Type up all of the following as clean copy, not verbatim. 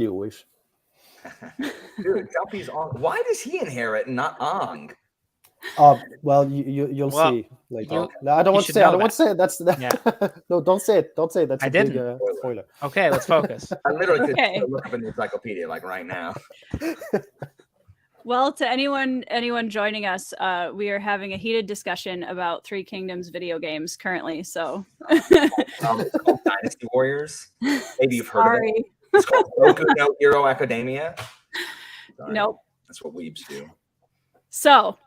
You wish. Dude, Duffy's on. Why does he inherit and not Ong? Well, you'll see later. No, I don't want to say. I don't want to say it. That's that. Yeah. No, don't say it. Don't say it. That's I a big didn't. spoiler. Okay, let's focus. I literally could Okay. look up in the encyclopedia like right now. Well, to anyone joining us, we are having a heated discussion about Three Kingdoms video games currently. So, It's called Dynasty Warriors. Maybe you've heard of it. sorry. It's called Goku no Hero Academia. Sorry. Nope. That's what weebs do. So,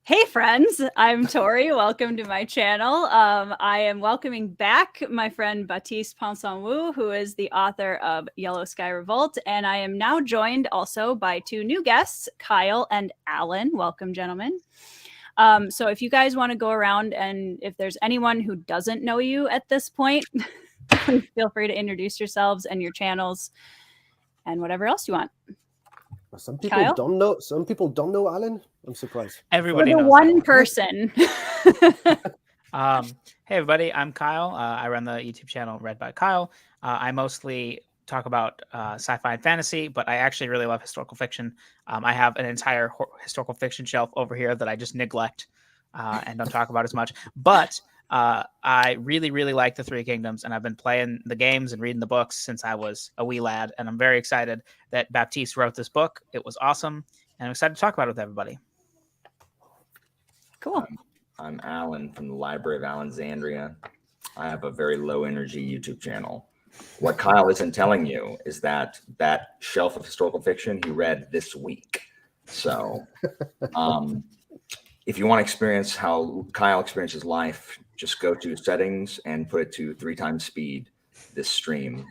hey friends, I'm Tori. Welcome to my channel. I am welcoming back my friend Baptiste Wu, who is the author of Yellow Sky Revolt, and I am now joined also by two new guests, Kyle and Alan. Welcome, gentlemen. So if you guys want to go around, and if there's anyone who doesn't know you at this point, please feel free to introduce yourselves and your channels and whatever else you want. Some people Kyle? don't know. Some people don't know Alan. I'm surprised. Everybody For the knows. one person. Hey everybody, I'm Kyle. I run the YouTube channel Read by Kyle. I mostly talk about sci-fi and fantasy, but I actually really love historical fiction. I have an entire historical fiction shelf over here that I just neglect and don't talk about as much. But I really, really like the Three Kingdoms, and I've been playing the games and reading the books since I was a wee lad, and I'm very excited that Baptiste wrote this book. It was awesome, and I'm excited to talk about it with everybody. Cool. I'm Alan from the Library of Alexandria. I have a very low energy YouTube channel. What Kyle isn't telling you is that shelf of historical fiction he read this week. So if you want to experience how Kyle experiences life, just go to settings and put it to 3 times speed. This stream.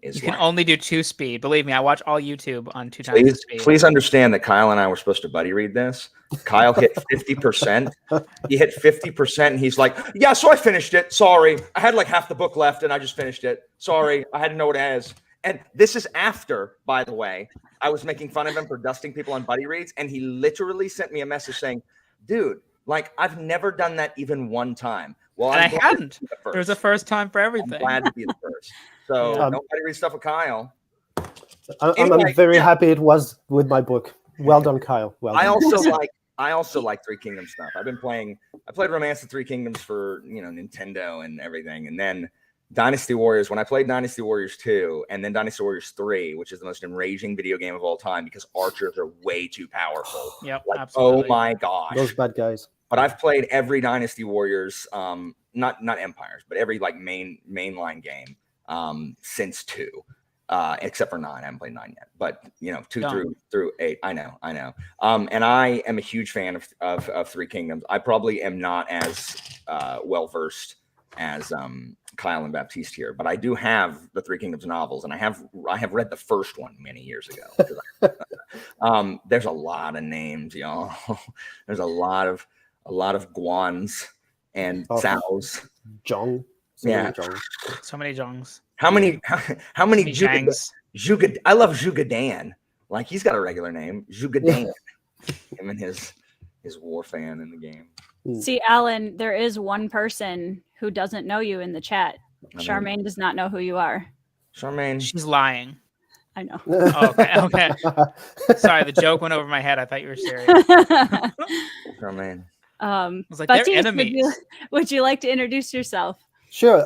You can only do 2 speed. Believe me, I watch all YouTube on 2 times Please, speed. please understand that Kyle and I were supposed to buddy read this. Kyle hit 50%. He hit 50%, and he's like, "Yeah, so I finished it. Sorry, I had like half the book left, and I just finished it. Sorry, I had to know what it has." And this is after, by the way, I was making fun of him for dusting people on buddy reads, and he literally sent me a message saying, "Dude, like I've never done that even one time." Well, And I'm I glad hadn't. to be the first. There's a first time for I'm everything. glad to be the first. So Yeah. nobody read stuff with Kyle. I'm Anyway, very yeah. happy it was with my book. Well done, Kyle. Well done. I also like Three Kingdoms stuff. I played Romance of Three Kingdoms for Nintendo and everything, and then Dynasty Warriors. When I played Dynasty Warriors 2 and then Dynasty Warriors 3, which is the most enraging video game of all time because archers are way too powerful. Yep, Like, absolutely. oh my gosh. Those bad guys. But I've played every Dynasty Warriors, not Empires, but every like mainline game since 2. Except for 9. I haven't played 9 yet, but 2 through 8. I know. And I am a huge fan of Three Kingdoms. I probably am not as well versed as Kyle and Baptiste here, but I do have the Three Kingdoms novels, and I have read the first one many years ago. There's a lot of names, y'all. There's a lot of Guans and Saos. Zhong. Yeah. So many Jongs. How many Zhangs. Zhuge? I love Zhugadan. Like he's got a regular name, Zhugadan. Him and his war fan in the game. See, Alan, there is one person who doesn't know you in the chat. Charmaine does not know who you are. Charmaine. She's lying. I know. Oh, okay. Sorry, the joke went over my head. I thought you were serious. Charmaine. I was like, Baptiste, they're enemies. would you like to introduce yourself? Sure.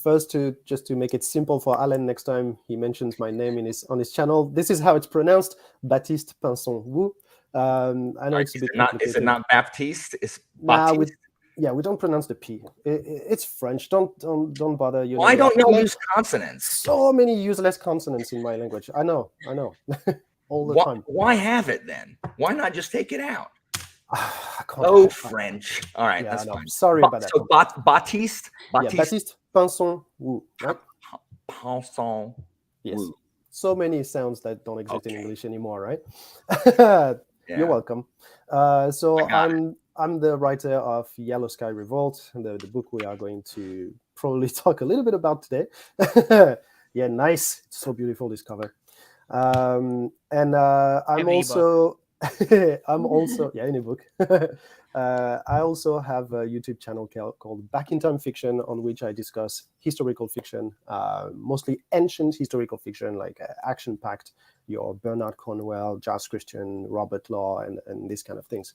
First, to make it simple for Alan, next time he mentions my name on his channel, this is how it's pronounced: Baptiste Wu. I know it's a bit complicated. Is it not Baptiste? It's Baptiste. We don't pronounce the P. It's French. Don't bother. Why don't you use consonants? So many useless consonants in my language. I know. All the time. Why have it then? Why not just take it out? Oh, French. All right, that's fine. Sorry about that. So Baptiste. Yeah, Baptiste Wu. Right? Pinson. Yes. Wu. So many sounds that don't exist in English anymore, right? You're welcome. So I'm the writer of Yellow Sky Revolt, the book we are going to probably talk a little bit about today. Yeah, nice. It's so beautiful, this cover. And I'm Heavy also I'm also any book. I also have a YouTube channel called Back in Time Fiction, on which I discuss historical fiction, mostly ancient historical fiction, like action-packed, your Bernard Cornwell, Giles Christian, Robert Law, and these kind of things,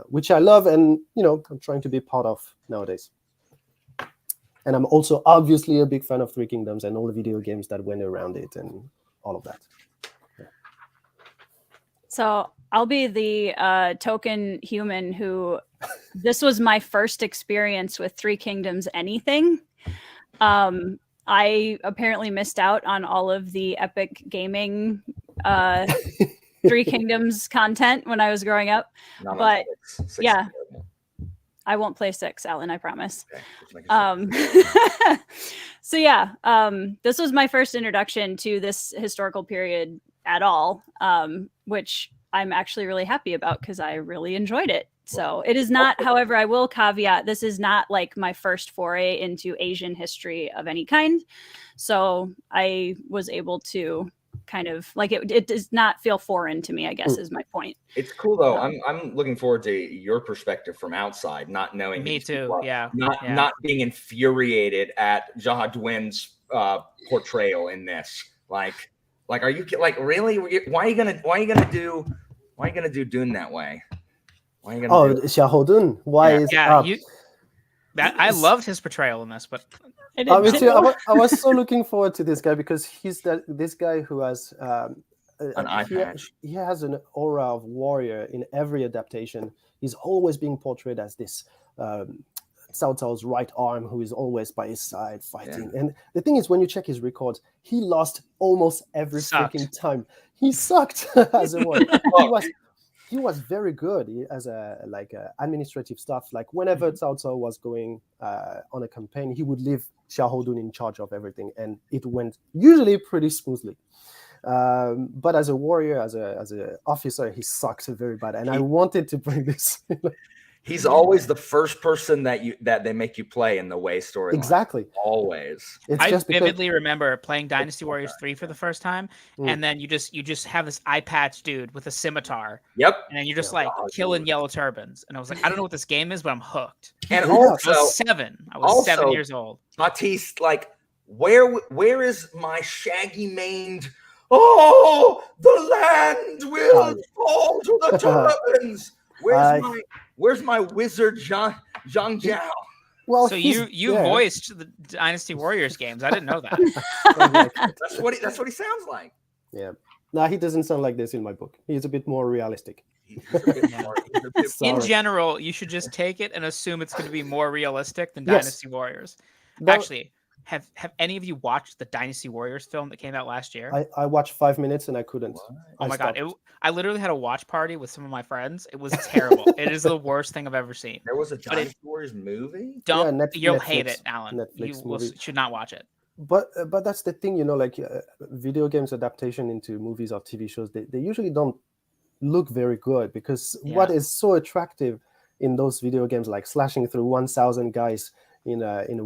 which I love, and I'm trying to be part of nowadays. And I'm also obviously a big fan of Three Kingdoms and all the video games that went around it and all of that. So I'll be the token human who, this was my first experience with Three Kingdoms anything. I apparently missed out on all of the epic gaming Three Kingdoms content when I was growing up. But yeah, I won't play 6, Alan, I promise. Okay, so yeah, this was my first introduction to this historical period at all, which I'm actually really happy about because I really enjoyed it. So it is not, however, I will caveat, this is not like my first foray into Asian history of any kind. So I was able to kind of like it does not feel foreign to me, I guess, is my point. It's cool though. I'm looking forward to your perspective from outside, not knowing. Me too. Not being infuriated at Jaha Dwin's portrayal in this. Like, are you like really? Why are you gonna do Dune that way? Why are you gonna? Xiahou Dun. Why is I loved his portrayal in this, but I was so looking forward to this guy because he's this guy who has an eye patch. He has an aura of warrior in every adaptation. He's always being portrayed as this Cao Cao's right arm who is always by his side fighting. Yeah. And the thing is, when you check his records, he lost almost every freaking time. He sucked as a warrior. He was very good as administrative stuff. Like whenever Cao Cao was going on a campaign, he would leave Xiahou Dun in charge of everything, and it went usually pretty smoothly. But as a warrior, as a officer, he sucked very bad. And I wanted to bring this. He's always the first person that they make you play in the Way storyline. Exactly. Always. I vividly remember playing Dynasty Warriors 3 for the first time, and then you just have this eye patch dude with a scimitar. Yep. And then you're just killing yellow turbans. And I was like, I don't know what this game is, but I'm hooked. And also, I was 7 years old. Batiste, like, where is my shaggy maned? Oh, the land will fall to the turbans. Where's my wizard Zhang Jiao? Well, so you voiced the Dynasty Warriors games. I didn't know that. That's what he sounds like. Yeah. No, he doesn't sound like this in my book. He's a bit more realistic. In general, you should just take it and assume it's going to be more realistic than Dynasty Warriors. Actually, have any of you watched the Dynasty Warriors film that came out last year? I watched 5 minutes and I couldn't. Oh my God. I literally had a watch party with some of my friends. It was terrible. It is the worst thing I've ever seen. There was a Dynasty Warriors movie? You'll hate it, Alan. You should not watch it. But that's the thing, like video games adaptation into movies or TV shows, they usually don't look very good because what is so attractive in those video games, like slashing through 1,000 guys in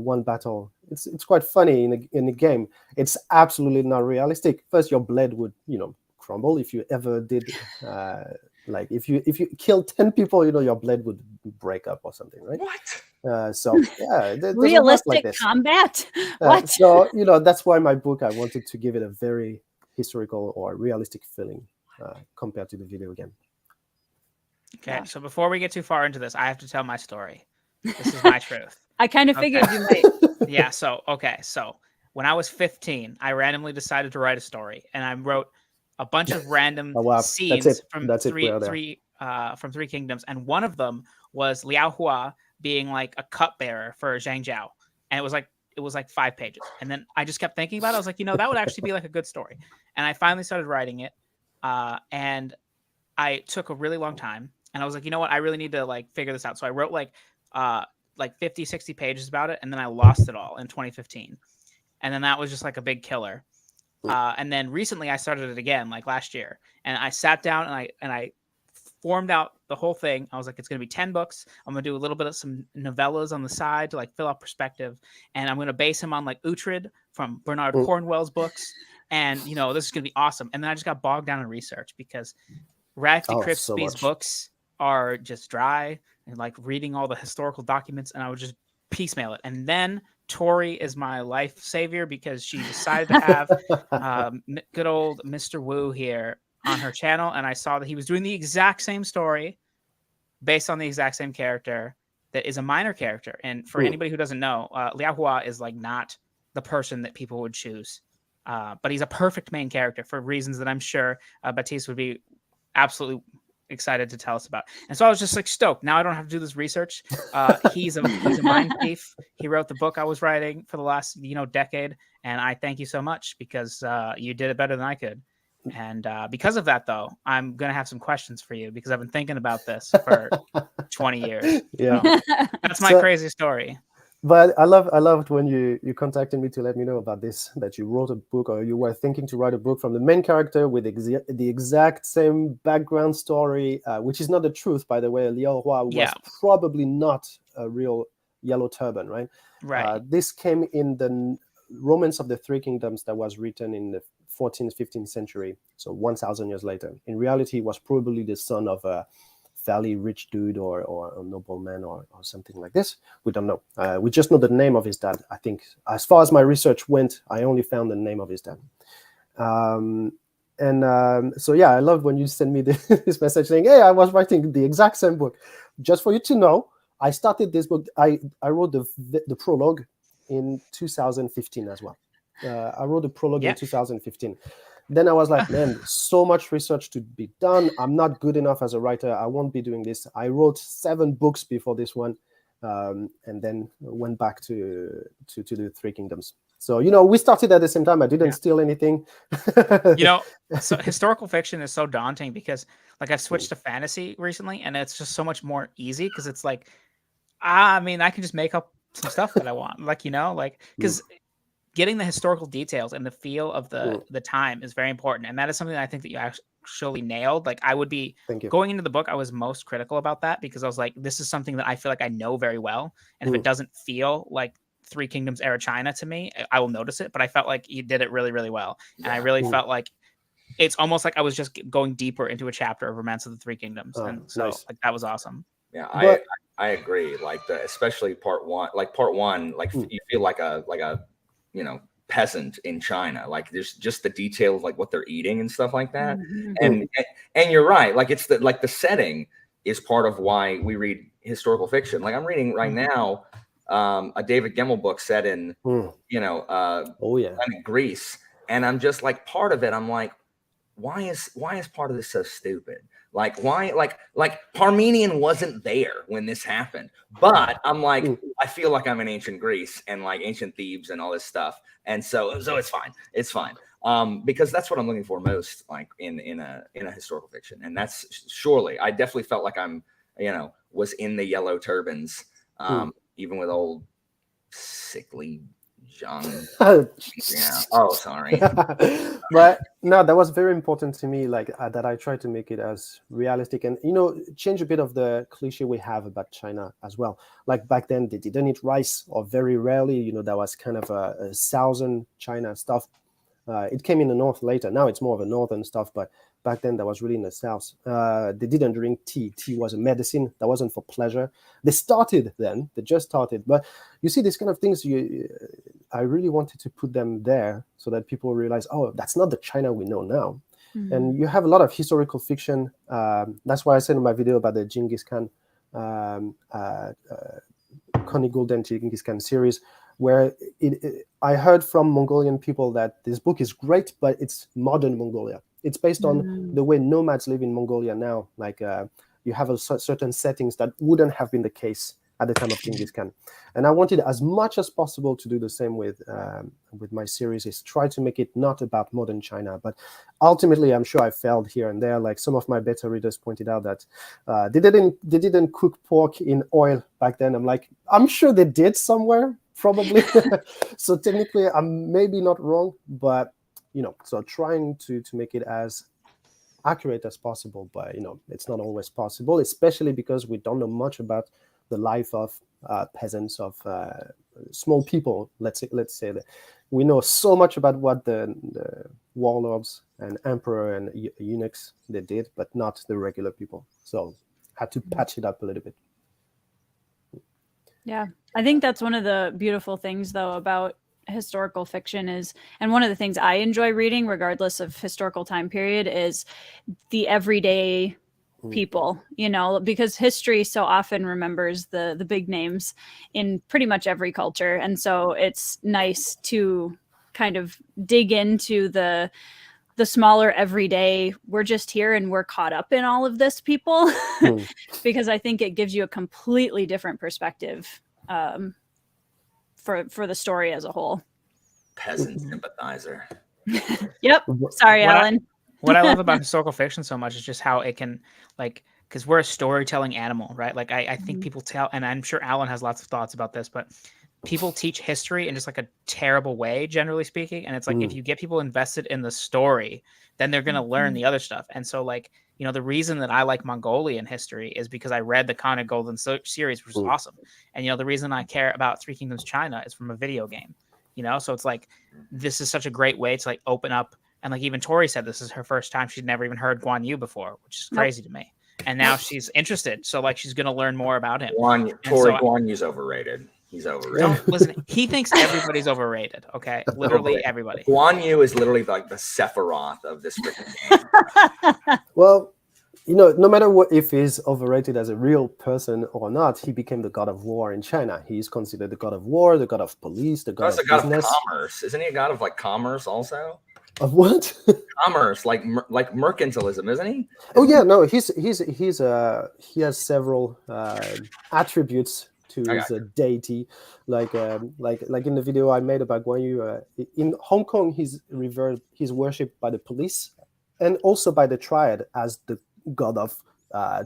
one battle, it's quite funny in a game. It's absolutely not realistic. First, your blade would crumble if you ever did like if you killed 10 people, your blade would break up or something, right? What? So yeah, realistic like combat. What? So that's why my book, I wanted to give it a very historical or realistic feeling compared to the video game. Okay, so before we get too far into this, I have to tell my story. This is my truth. I kind of figured you might. Yeah. So when I was 15, I randomly decided to write a story, and I wrote a bunch of random scenes from Three Kingdoms, and one of them was Liao Hua being like a cupbearer for Zhang Jiao, and it was like 5 pages. And then I just kept thinking about it. I was like, that would actually be like a good story. And I finally started writing it, and I took a really long time. And I was like, you know what? I really need to figure this out. So I wrote like 50, 60 pages about it, and then I lost it all in 2015. And then that was just like a big killer. And then recently I started it again, like last year, and I sat down and I formed out the whole thing. I was like, it's going to be 10 books. I'm going to do a little bit of some novellas on the side to fill out perspective. And I'm going to base him on Uhtred from Bernard Cornwell's books. And, this is going to be awesome. And then I just got bogged down in research because Raffi Oh, Kripke's so much. books are just dry and like reading all the historical documents, and I would just piecemeal it. And then Tori is my life savior because she decided to have good old Mr. Wu here on her channel, and I saw that he was doing the exact same story based on the exact same character that is a minor character. And for anybody who doesn't know, Liao Hua is like not the person that people would choose, but he's a perfect main character for reasons that I'm sure Baptiste would be absolutely excited to tell us about. And so I was just like stoked. Now I don't have to do this research. He's a mind thief. He wrote the book I was writing for the last decade, and I thank you so much because you did it better than I could. And because of that, though, I'm gonna have some questions for you because I've been thinking about this for 20 years. Yeah, so that's my crazy story. But I loved when you contacted me to let me know about this, that you wrote a book, or you were thinking to write a book from the main character with the exact same background story, which is not the truth, by the way. Liao Hua was probably not a real Yellow Turban, right? Right. This came in the Romance of the Three Kingdoms that was written in the 14th, 15th century, so 1,000 years later. In reality, he was probably the son of a fairly rich dude or a nobleman or something like this. We don't know. We just know the name of his dad. I think as far as my research went, I only found the name of his dad. So yeah, I love when you send me this message saying, hey, I was writing the exact same book. Just for you to know, I started this book. I wrote the prologue in 2015 as well. I wrote the prologue in 2015. Then I was like, man, so much research to be done. I'm not good enough as a writer. I won't be doing this. I wrote 7 books before this one, and then went back to the Three Kingdoms. So, we started at the same time. I didn't steal anything. So historical fiction is so daunting because like I've switched to fantasy recently, and it's just so much more easy because it's like, I can just make up some stuff that I want. Because getting the historical details and the feel of the time is very important. And that is something that I think that you actually nailed. Like I would be going into the book, I was most critical about that because I was like, this is something that I feel like I know very well. And if it doesn't feel like Three Kingdoms era China to me, I will notice it. But I felt like you did it really, really well. And I really felt like it's almost like I was just going deeper into a chapter of Romance of the Three Kingdoms. And so like that was awesome. Yeah, I agree. Like especially part one, you feel like a peasant in China. Like there's just the detail of like what they're eating and stuff like that. And you're right. Like it's the setting is part of why we read historical fiction. Like I'm reading right now a David Gemmell book set in Greece, and I'm just like part of it. I'm like, why is part of this so stupid? Like why like Parmenion wasn't there when this happened, but I'm like I feel like I'm in ancient Greece and like ancient Thebes and all this stuff, and so it's fine because that's what I'm looking for most, like in a historical fiction, and that's surely I definitely felt like I'm was in the Yellow Turbans, even with old sickly John. Oh, sorry. But no, that was very important to me, like that I try to make it as realistic and change a bit of the cliche we have about China as well. Like back then they didn't eat rice, or very rarely. That was kind of a southern China stuff. It came in the north later. Now it's more of a northern stuff, but back then that was really in the south. They didn't drink tea. Tea was a medicine. That wasn't for pleasure. They just started. But you see, these kind of things, I really wanted to put them there so that people realize, oh, that's not the China we know now. And you have a lot of historical fiction. That's why I said in my video about the Genghis Khan, Connie Golden Genghis Khan series, where I heard from Mongolian people that this book is great, but it's modern Mongolia. It's based on the way nomads live in Mongolia now. Like you have certain settings that wouldn't have been the case at the time of Genghis Khan. And I wanted as much as possible to do the same with my series, is try to make it not about modern China. But ultimately, I'm sure I failed here and there. Like some of my beta readers pointed out that they didn't cook pork in oil back then. I'm like, I'm sure they did somewhere, probably. So technically, I'm maybe not wrong, but so trying to make it as accurate as possible. But it's not always possible, especially because we don't know much about the life of peasants, of small people. Let's say that we know so much about what the warlords and emperor and eunuchs, they did, but not the regular people. So had to patch it up a little bit. Yeah, I think that's one of the beautiful things, though, about historical fiction is, and one of the things I enjoy reading, regardless of historical time period, is the everyday people, you know, because history so often remembers the big names in pretty much every culture. And so it's nice to kind of dig into the smaller everyday, we're just here and we're caught up in all of this people, because I think it gives you a completely different perspective for the story as a whole. Peasant sympathizer. Yep. Sorry, Alan. What I love about historical fiction so much is just how it can, like, because we're a storytelling animal, right? Like, I think people tell, and I'm sure Alan has lots of thoughts about this, but people teach history in just like a terrible way, generally speaking. And it's like, if you get people invested in the story, then they're going to learn the other stuff. And so, like, you know, the reason that I like Mongolian history is because I read the Khan of Golden series, which was awesome. And, you know, the reason I care about Three Kingdoms China is from a video game, you know? So it's like, this is such a great way to like open up. And like even Tori said, this is her first time. She'd never even heard Guan Yu before, which is crazy to me. And now she's interested. So like, she's going to learn more about him. Guan Yu's overrated. He's overrated. Don't listen. He thinks everybody's overrated. Okay, literally everybody. Guan Yu is literally like the Sephiroth of this freaking game. Well, you know, no matter what, if he's overrated as a real person or not, he became the god of war in China. He's considered the god of war, the god of police, the god of business. God of commerce. Isn't he a god of like commerce also? Of what? Commerce, like mercantilism, isn't he? Oh yeah, no, he has several attributes to his deity, like in the video I made about Guan Yu. In Hong Kong, he's worshipped by the police and also by the triad as the god of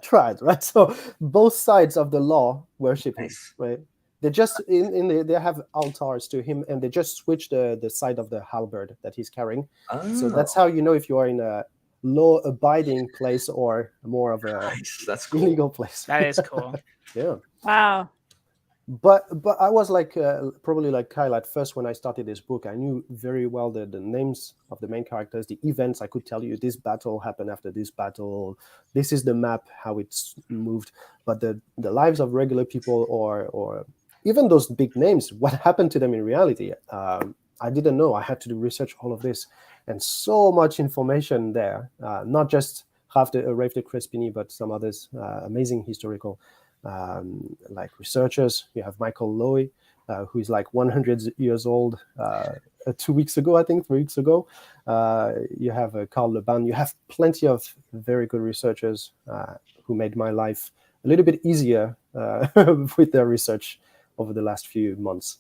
triad, right? So both sides of the law worship him, right? They just they have altars to him, and they just switch the side of the halberd that he's carrying. So that's how you know if you are in a law-abiding place or more of a that's cool. illegal place. That is cool. Yeah. Wow. But I was like probably like Kyle at first when I started this book. I knew very well the names of the main characters, the events. I could tell you this battle happened after this battle. This is the map, how it's moved. But the lives of regular people or even those big names, what happened to them in reality, I didn't know. I had to do research all of this, and so much information there. Not just Rafe de Crespigny, but some others, amazing historical like researchers. You have Michael Lowy, who is like 100 years old 3 weeks ago. You have Carl Leban. You have plenty of very good researchers who made my life a little bit easier with their research over the last few months.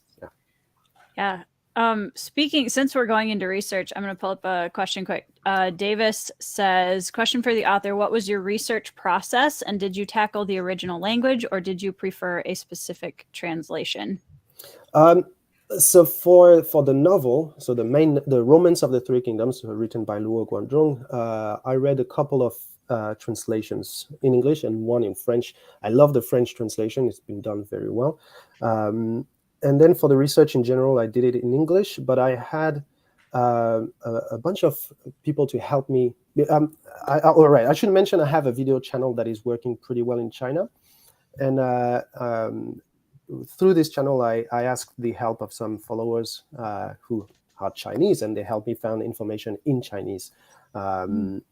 Yeah. Since we're going into research, I'm going to pull up a question quick. Davis says, question for the author: what was your research process, and did you tackle the original language, or did you prefer a specific translation? So for the novel, so the Romance of the Three Kingdoms, written by Luo Guanzhong, I read a couple of translations in English and one in French. I love the French translation. It's been done very well. And then for the research in general, I did it in English, but I had a bunch of people to help me. All right, I should mention I have a video channel that is working pretty well in China. And through this channel, I asked the help of some followers who are Chinese, and they helped me find information in Chinese. And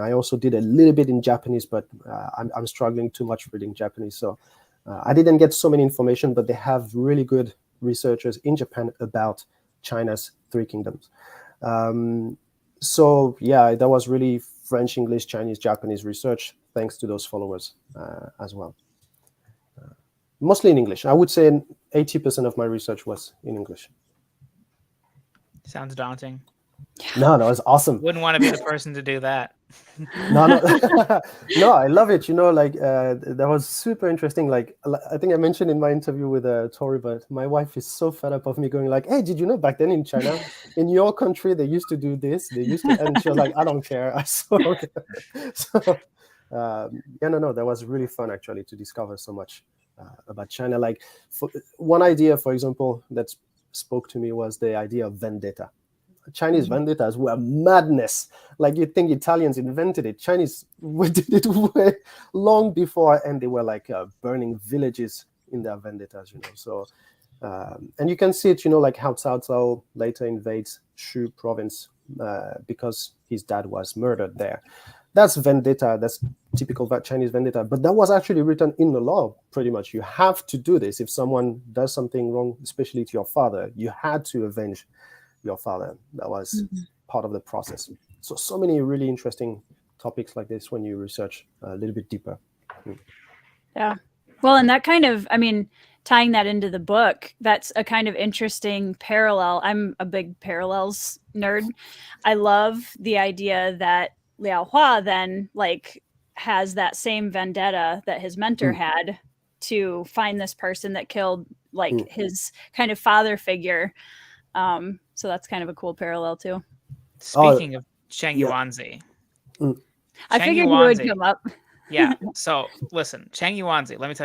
I also did a little bit in Japanese, but I'm struggling too much reading Japanese. So I didn't get so many information, but they have really good researchers in Japan about China's Three Kingdoms. So yeah, that was really French, English, Chinese, Japanese research, thanks to those followers as well. Mostly in English. I would say 80% of my research was in English. Sounds daunting. No, that was awesome. Wouldn't want to be the person to do that. No, no, I love it. You know, like that was super interesting. Like I think I mentioned in my interview with Tori, but my wife is so fed up of me going like, "Hey, did you know back then in China, in your country, they used to do this? They used to," and she was like, "I don't care." I saw. Okay. So no, that was really fun actually to discover so much about China. Like one idea, for example, that spoke to me was the idea of vendetta. Chinese vendettas were madness. Like you'd think Italians invented it. Chinese did it way long before, and they were like burning villages in their vendettas, So, and you can see it, like how Cao Cao later invades Shu province because his dad was murdered there. That's vendetta. That's typical Chinese vendetta. But that was actually written in the law, pretty much. You have to do this. If someone does something wrong, especially to your father, you had to avenge your father. That was part of the process. So many really interesting topics like this when you research a little bit deeper. Yeah. Well, and that kind of, tying that into the book, that's a kind of interesting parallel. I'm a big parallels nerd. I love the idea that Liao Hua then has that same vendetta that his mentor had to find this person that killed his kind of father figure. So that's kind of a cool parallel too. Speaking of Cheng Yuanzi, I figured you would come up. Yeah. So listen, Cheng Yuanzi, let me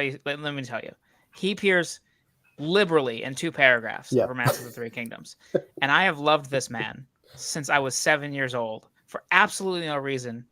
tell you, he appears liberally in 2 paragraphs of Romance of the Three Kingdoms. And I have loved this man since I was 7 years old for absolutely no reason.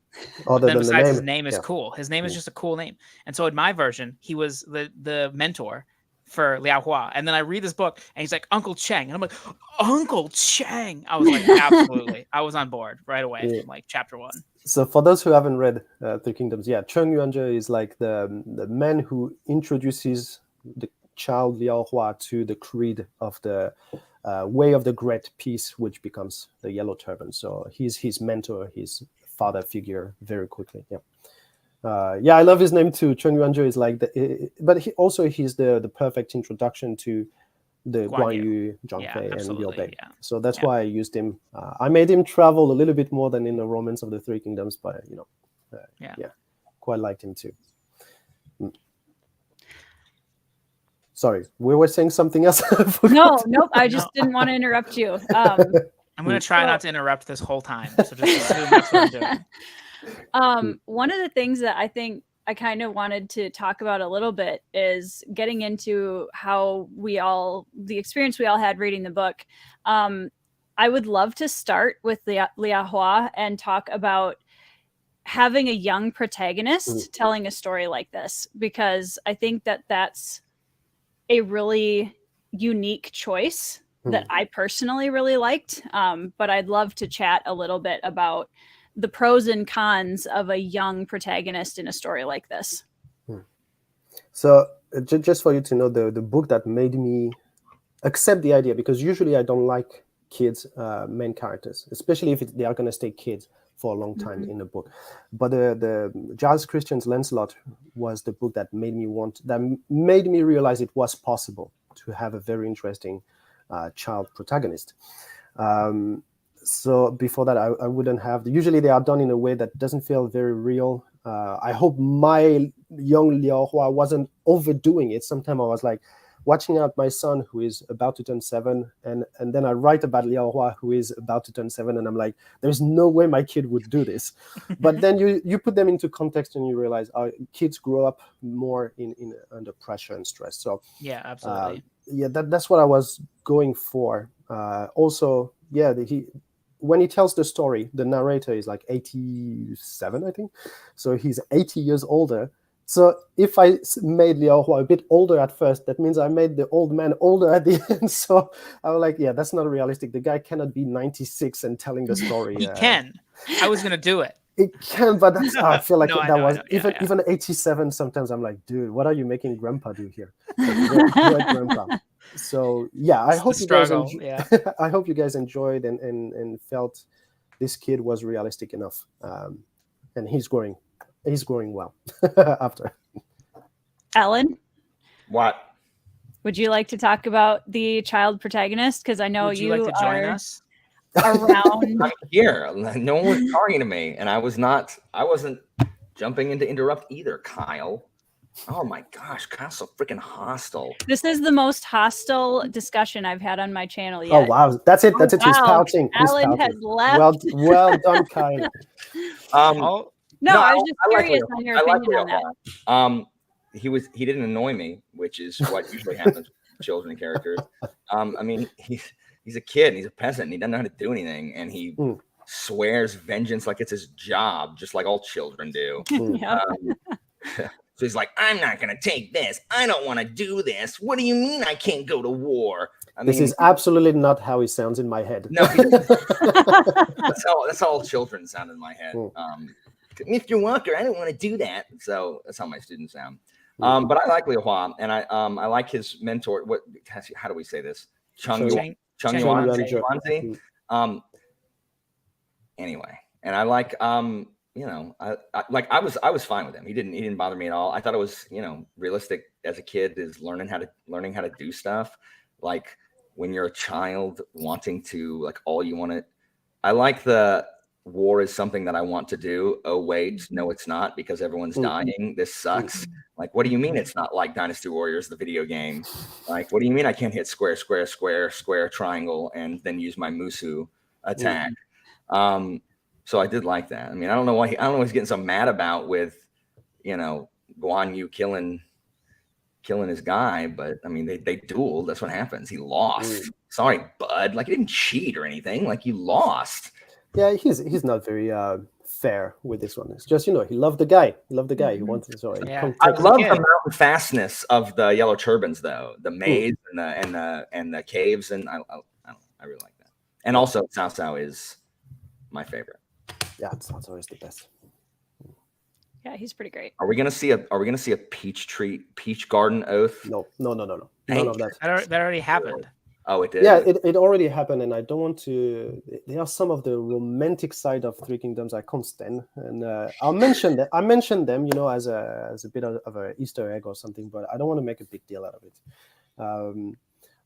Besides his name is cool. His name is just a cool name. And so in my version, he was the mentor for Liao Hua. And then I read this book and he's like, Uncle Cheng. And I'm like, Uncle Cheng. I was like, absolutely. I was on board right away from chapter 1. So for those who haven't read Three Kingdoms, Cheng Yuanzhe is like the man who introduces the child Liao Hua to the creed of the Way of the Great Peace, which becomes the Yellow Turban. So he's his mentor, his father figure very quickly. I love his name too. Cheng Yuanzhe is like but he's the perfect introduction to the Guan Yu, Zhang Fei, and Liu Bei. So that's why I used him. I made him travel a little bit more than in the Romance of the Three Kingdoms, but quite liked him too. Sorry, we were saying something else. Nope. I just didn't want to interrupt you. I'm going to try not to interrupt this whole time. So just assume that's what I'm doing. One of the things that I think I kind of wanted to talk about a little bit is getting into how the experience we all had reading the book. I would love to start with Liao Hua and talk about having a young protagonist telling a story like this, because I think that that's a really unique choice that I personally really liked. But I'd love to chat a little bit about the pros and cons of a young protagonist in a story like this. So just for you to know, the book that made me accept the idea, because usually I don't like kids main characters, especially if they are going to stay kids for a long time in the book. But the Giles Christian's Lancelot was the book that made me realize it was possible to have a very interesting child protagonist. So before that, I wouldn't have. Usually they are done in a way that doesn't feel very real. I hope my young Liao Hua wasn't overdoing it. Sometimes I was like watching out my son who is about to turn 7, and then I write about Liao Hua who is about to turn 7, and I'm like, there's no way my kid would do this. But then you put them into context and you realize kids grow up more under pressure and stress. So yeah, absolutely. That's what I was going for. Also, when he tells the story, the narrator is like 87, I think. So he's 80 years older. So if I made Liao Hua a bit older at first, that means I made the old man older at the end. So I was like, that's not realistic. The guy cannot be 96 and telling the story. He can. I was going to do it. It can, but I feel like even 87. Sometimes I'm like, dude, what are you making Grandpa do here? Like, Grandpa. So I hope you guys enjoyed and felt this kid was realistic enough, and he's growing well after. Alan, what would you like to talk about the child protagonist? Because I know you like to join us around. I'm here. No one was talking to me, and I wasn't jumping in to interrupt either, Kyle. Oh my gosh, Kyle's so freaking hostile. This is the most hostile discussion I've had on my channel yet. Oh wow, that's it. Wow. He's pouting. Alan has left. Well done, Kyle. I was just curious on your opinion on that. He didn't annoy me, which is what usually happens with children characters. I mean, he's a kid, and he's a peasant, and he doesn't know how to do anything, and he swears vengeance like it's his job, just like all children do. So he's like, I'm not going to take this. I don't want to do this. What do you mean I can't go to war? This is absolutely not how he sounds in my head. No, that's how all children sound in my head. Mr. Walker, I don't want to do that. So that's how my students sound. But I like Liu Hua, and I like his mentor. How do we say this? Chung Yuanzi. Anyway, and I like I was fine with him. He didn't bother me at all. I thought it was realistic as a kid, is learning how to do stuff. Like when you're a child wanting to, like, all you want to. I like the war is something that I want to do. Oh wait, no, it's not, because everyone's dying. This sucks. Like, what do you mean it's not like Dynasty Warriors, the video game? Like, what do you mean I can't hit square, square, square, square, triangle, and then use my Musu attack? So I did like that. I mean, I don't know what he's getting so mad about with, Guan Yu killing his guy, but I mean, they dueled. That's what happens. He lost. Sorry, bud. Like, he didn't cheat or anything. Like, he lost. Yeah, he's not very fair with this one. It's just, he loved the guy. He wanted to. Sorry. Yeah. I love the mountain fastness of the yellow turbans, though. The maze and the caves, and I really like that. And also, Cao Cao is my favorite. Yeah, it's always the best. Yeah, he's pretty great. Are we gonna see a peach garden oath? No. None of that. That already happened. Oh, it did. Yeah, it already happened, and I don't want to. There are some of the romantic side of Three Kingdoms I can't stand, and I'll mention that. I mentioned them, as a bit of an Easter egg or something, but I don't want to make a big deal out of it.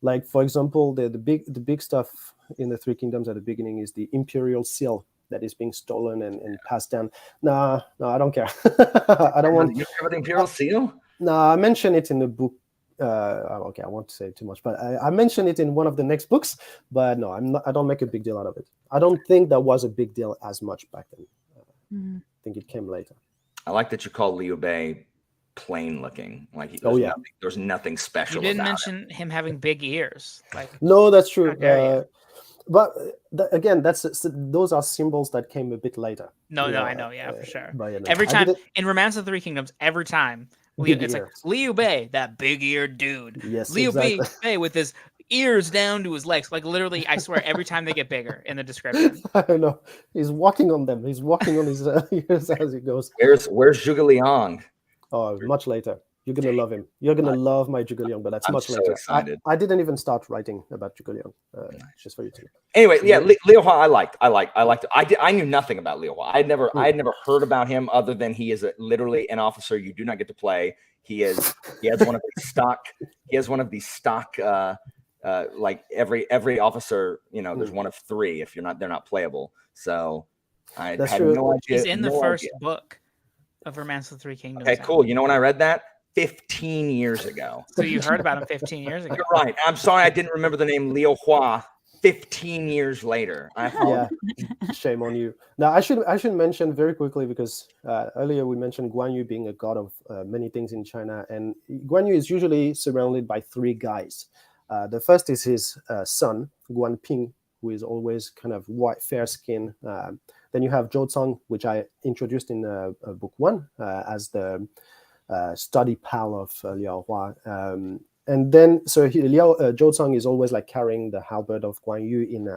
Like, for example, the big stuff in the Three Kingdoms at the beginning is the Imperial Seal that is being stolen and passed down. No, I don't care. I don't want. You care about the Imperial Seal? No, I mentioned it in the book. Okay, I won't say too much, but I mentioned it in one of the next books. But no, I don't make a big deal out of it. I don't think that was a big deal as much back then. I think it came later. I like that you call Liu Bei plain looking. Like, there's nothing special. You didn't about mention him having big ears. Like, no, that's true. But again, those are symbols that came a bit later. No, I know, yeah, for sure. But, every time in Romance of the Three Kingdoms, every time it's like Liu Bei, that big-eared dude. Yes, Liu exactly. Bei with his ears down to his legs. Like, literally, I swear, every time they get bigger in the description. I don't know. He's walking on them. He's walking on his ears as he goes. Where's Zhuge Liang? Oh, much later. You're gonna love him. You're gonna love my Zhuge Liang, but that's much later. I didn't even start writing about Zhuge Liang. Just for you to. Anyway, yeah, Liu Hua, I liked. I knew nothing about Liu Hua. I had never heard about him other than he is literally an officer you do not get to play. He has one of these stock. He has one of these stock. Like every officer, there's one of three. If they're not playable. So I had no idea. He's in the first book of Romance of the Three Kingdoms. Okay, cool. You know when I read that? 15 years ago. So you heard about him 15 years ago. You're right. I'm sorry I didn't remember the name Liu Hua 15 years later. Yeah, shame on you. Now, I should mention very quickly, because earlier we mentioned Guan Yu being a god of many things in China, and Guan Yu is usually surrounded by three guys. The first is his son, Guan Ping, who is always kind of white, fair skin. Then you have Zhou Cang, which I introduced in book 1 as the study pal of Liu Hua. And then, so Zhou Cang is always like carrying the halberd of Guan Yu in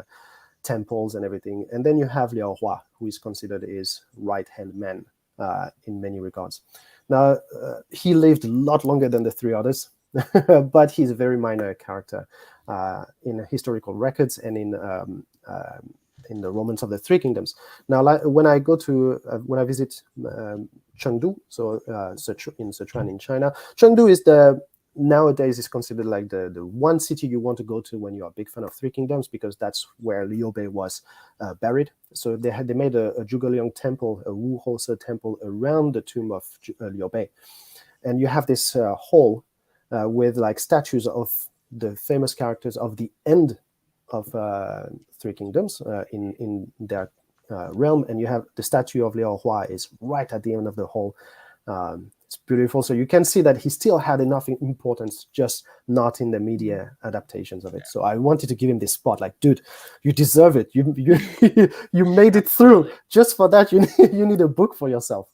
temples and everything. And then you have Liu Hua, who is considered his right-hand man in many regards. Now, he lived a lot longer than the three others, but he's a very minor character in historical records and in the Romance of the Three Kingdoms. Now, when I visit Chengdu, so in Sichuan in China, Chengdu is nowadays is considered like the one city you want to go to when you are a big fan of Three Kingdoms, because that's where Liu Bei was buried. So they made a Zhuge Liang temple, a Wu Hose temple around the tomb of Liu Bei, and you have this hall with like statues of the famous characters of the end of Three Kingdoms in their realm, and you have the statue of Liu Hua is right at the end of the hall. It's beautiful. So you can see that he still had enough importance, just not in the media adaptations of it. So I wanted to give him this spot, like, dude, you deserve it. You you made it through. Just for that, you need a book for yourself.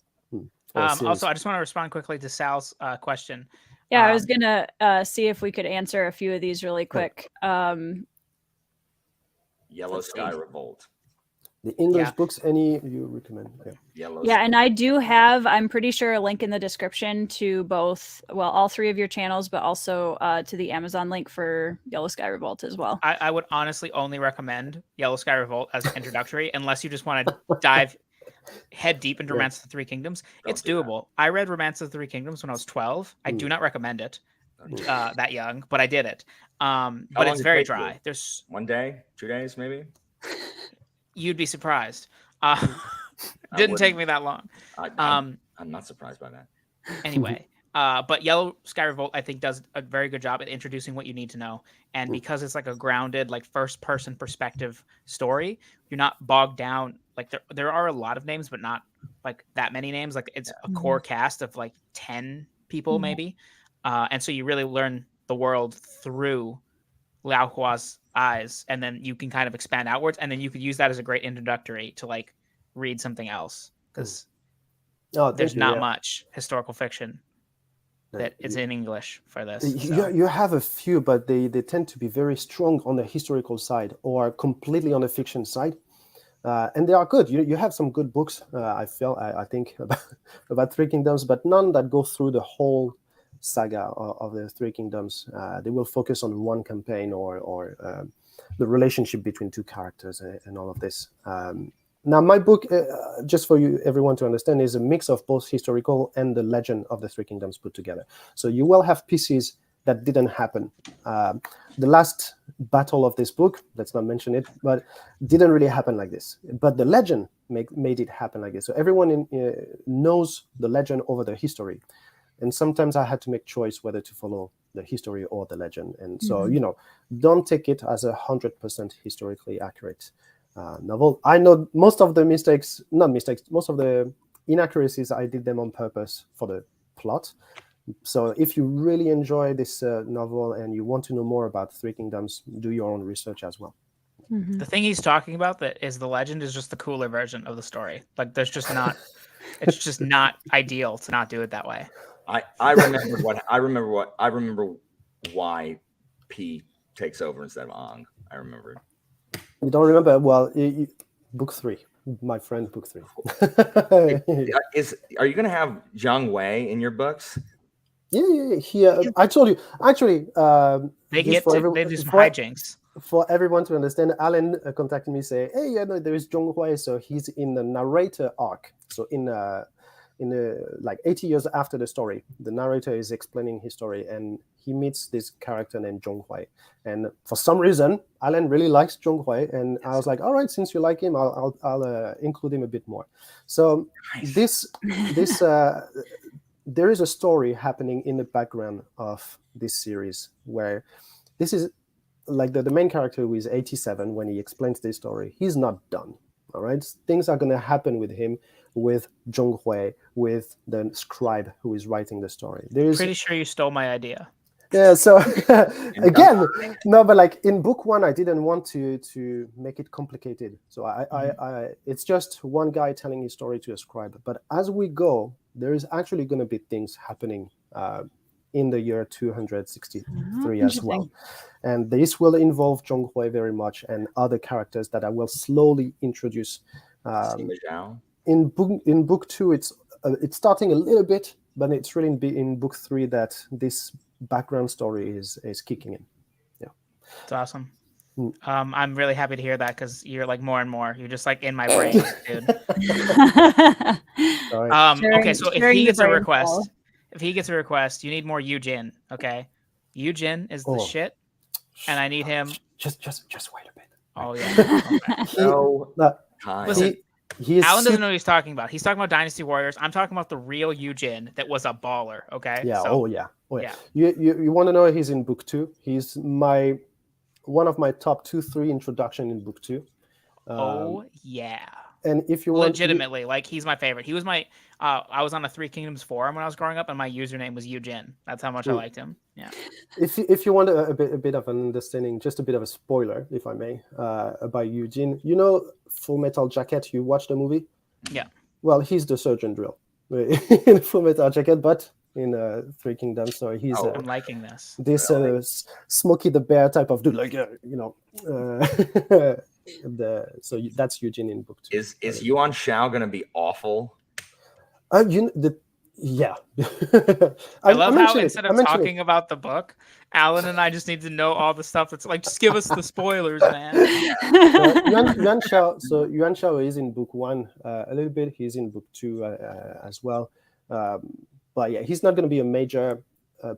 Also, I just want to respond quickly to Sal's question. Yeah, I was gonna see if we could answer a few of these really quick. Yellow Sky Revolt. The English books, any you recommend? Yeah, and I do have, I'm pretty sure, a link in the description to both, well, all three of your channels, but also to the Amazon link for Yellow Sky Revolt as well. I would honestly only recommend Yellow Sky Revolt as introductory, unless you just want to dive head deep into Romance of the Three Kingdoms. It's doable. I read Romance of the Three Kingdoms when I was 12. I do not recommend it that young, but I did it. But it's very dry. There's 1 day, 2 days, maybe. You'd be surprised. Didn't take me that long. I'm not surprised by that. Anyway, but Yellow Sky Revolt, I think, does a very good job at introducing what you need to know. And because it's like a grounded, like first-person perspective story, you're not bogged down. Like there are a lot of names, but not like that many names. Like it's a core cast of like 10 people maybe. And so you really learn the world through Liao Hua's eyes, and then you can kind of expand outwards, and then you could use that as a great introductory to like read something else, because there's not much historical fiction that is in English for this. You have a few, but they tend to be very strong on the historical side or completely on the fiction side, and they are good. You have some good books. I think about Three Kingdoms, but none that go through the whole saga of the Three Kingdoms. They will focus on one campaign or the relationship between two characters and all of this. Now, my book, just for everyone to understand, is a mix of both historical and the legend of the Three Kingdoms put together. So you will have pieces that didn't happen. The last battle of this book, let's not mention it, but didn't really happen like this. But the legend made it happen like this. So everyone knows the legend over the history. And sometimes I had to make choice whether to follow the history or the legend. And so, don't take it as 100% historically accurate novel. I know most of the most of the inaccuracies, I did them on purpose for the plot. So if you really enjoy this novel and you want to know more about Three Kingdoms, do your own research as well. The thing he's talking about that is the legend is just the cooler version of the story. Like there's just not, it's just not ideal to not do it that way. I remember why P takes over instead of Ang. I remember. You don't remember? Well, book 3, my friend, book 3. Are you going to have Zhang Wei in your books? Yeah. I told you. Actually, they do some hijinks. For everyone to understand, Alan contacted me, say, "Hey, there is Zhang Wei, so he's in the narrator arc. So in like 80 years after the story, the narrator is explaining his story, and he meets this character named Zhang Wei. And for some reason, Alan really likes Zhang Wei, and I was like, all right, since you like him, I'll include him a bit more. So this there is a story happening in the background of this series where this is like the main character who is 87 when he explains this story. He's not done. All right, things are going to happen with him, with Zhang Wei, with the scribe who is writing the story. Pretty sure you stole my idea. Yeah, so again, no, but like in book 1, I didn't want to make it complicated. So I it's just one guy telling his story to a scribe. But as we go, there is actually going to be things happening in the year 263 as well. And this will involve Zhang Wei very much and other characters that I will slowly introduce. In book 2, it's starting a little bit, but it's really in book 3 that this background story is kicking in. Yeah, it's awesome. I'm really happy to hear that, because you're like more and more. You're just like in my brain, dude. Okay, so if he gets a request, you need more Yujin. Okay, Yujin is the shit, and I need him. Just wait a bit. Oh yeah. Listen. Alan doesn't know what he's talking about. He's talking about Dynasty Warriors. I'm talking about the real Yujin that was a baller. Okay. Yeah. So, yeah. You want to know? He's in book 2. He's one of my top 2-3 introduction in book 2. And if you want, legitimately, like he's my favorite. He was my. I was on a Three Kingdoms forum when I was growing up, and my username was Eugene. That's how much I liked him. Yeah. If you want a bit of an understanding, just a bit of a spoiler, if I may, about Eugene. You know, Full Metal Jacket. You watched the movie? Yeah. Well, he's the Sergeant Drill in Full Metal Jacket, but in Three Kingdoms. So he's I'm liking this. Smokey the Bear type of dude, like that's Eugene in book 2. Is Yuan Shao going to be awful? Yeah. I love how instead of talking about the book, Alan and I just need to know all the stuff that's like, just give us the spoilers, man. Yuan Shao is in book 1 a little bit. He's in book 2 as well. But yeah, he's not going to be a major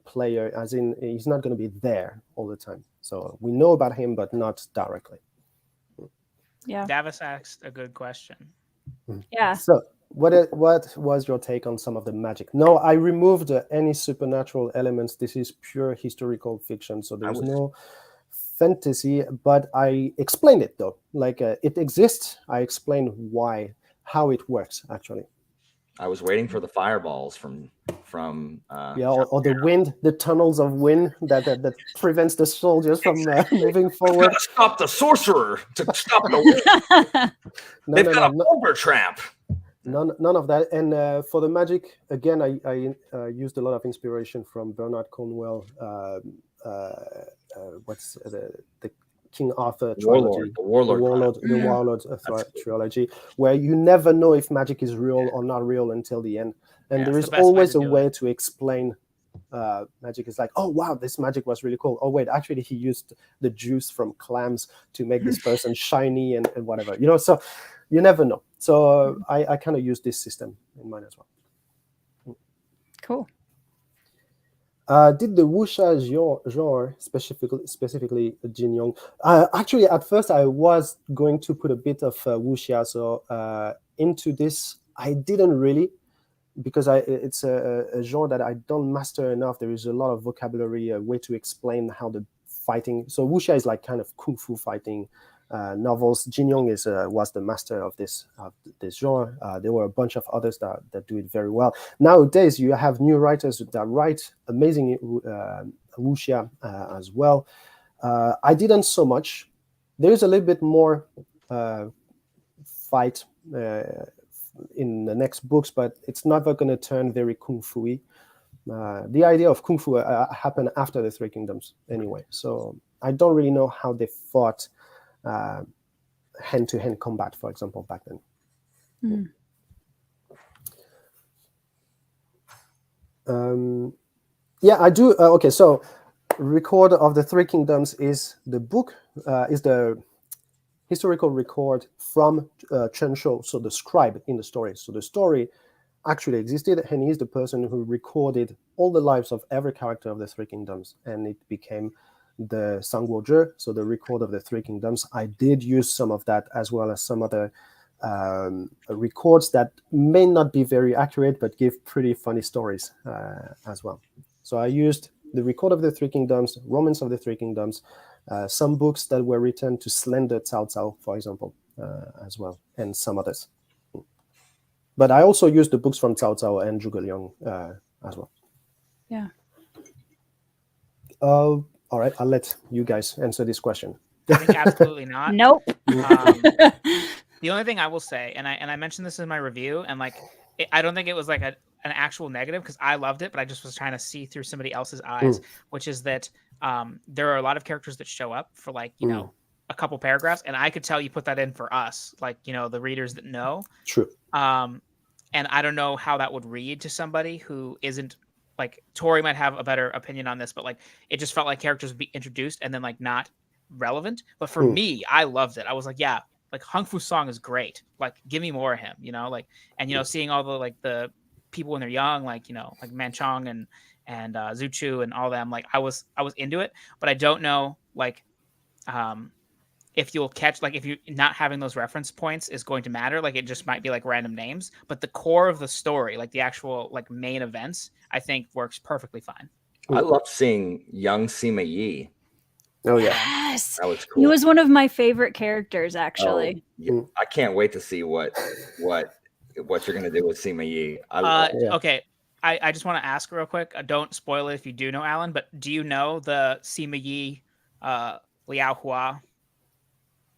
player, as in he's not going to be there all the time. So we know about him, but not directly. Yeah. Davis asked a good question. Yeah. So what was your take on some of the magic? No, I removed any supernatural elements. This is pure historical fiction, so there's no fantasy. But I explained it though, like it exists. I explained how it works actually. I was waiting for the fireballs from or the wind, the tunnels of wind that prevents the soldiers from moving forward. Stop the sorcerer to stop the wind. They've got a over tramp. None of that. And for the magic, again, I used a lot of inspiration from Bernard Cornwell. What's the King Arthur trilogy, the Warlord trilogy, where you never know if magic is real or not real until the end, and there is always a way to explain magic. Is like, oh wow, this magic was really cool. Oh wait, actually he used the juice from clams to make this person shiny and whatever, so you never know. So I kind of use this system in mine as well. Cool. Did the wuxia genre, specifically Jin Yong? Actually, at first I was going to put a bit of wuxia into this. I didn't really, because it's a genre that I don't master enough. There is a lot of vocabulary, a way to explain how the fighting. So wuxia is like kind of kung fu fighting novels. Jin Yong was the master of this genre. There were a bunch of others that do it very well. Nowadays, you have new writers that write amazing wuxia as well. I didn't so much. There's a little bit more fight in the next books, but it's never going to turn very kung fu-y. The idea of kung fu happened after the Three Kingdoms anyway, so I don't really know how they fought hand-to-hand combat, for example, back then. I do. Okay, so record of the Three Kingdoms is the book, is the historical record from Chen Shou, so the scribe in the story. So the story actually existed, and he's the person who recorded all the lives of every character of the Three Kingdoms, and it became the Sangguozhi, so the record of the Three Kingdoms. I did use some of that, as well as some other records that may not be very accurate, but give pretty funny stories as well. So I used the record of the Three Kingdoms, Romance of the Three Kingdoms, some books that were written to slender Cao Cao, for example, as well, and some others. But I also used the books from Cao Cao and Zhuge Liang as well. Yeah. All right, I'll let you guys answer this question. I think absolutely not. Nope. The only thing I will say, and I mentioned this in my review, and I don't think it was like an actual negative, because I loved it, but I just was trying to see through somebody else's eyes, which is that there are a lot of characters that show up for a couple paragraphs, and I could tell you put that in for us, the readers that know. True. And I don't know how that would read to somebody who isn't. Tori might have a better opinion on this, but it just felt like characters would be introduced and then not relevant. But for me, I loved it. I was like, yeah, Hung Fu Song is great. Give me more of him, seeing all the people when they're young, Manchong and Zuchu and all them. I was into it, but I don't know if you'll catch, if you not having those reference points is going to matter. It just might be random names, but the core of the story, the actual main events, I think works perfectly fine. I love seeing young Sima Yi Oh yeah. Yes, That was cool. he was one of my favorite characters, actually. Oh, yeah. I can't wait to see what you're gonna do with Sima Yi. Okay, I just want to ask real quick. Don't spoil it if you do know, Alan. But do you know the Sima Yi, Liao Hua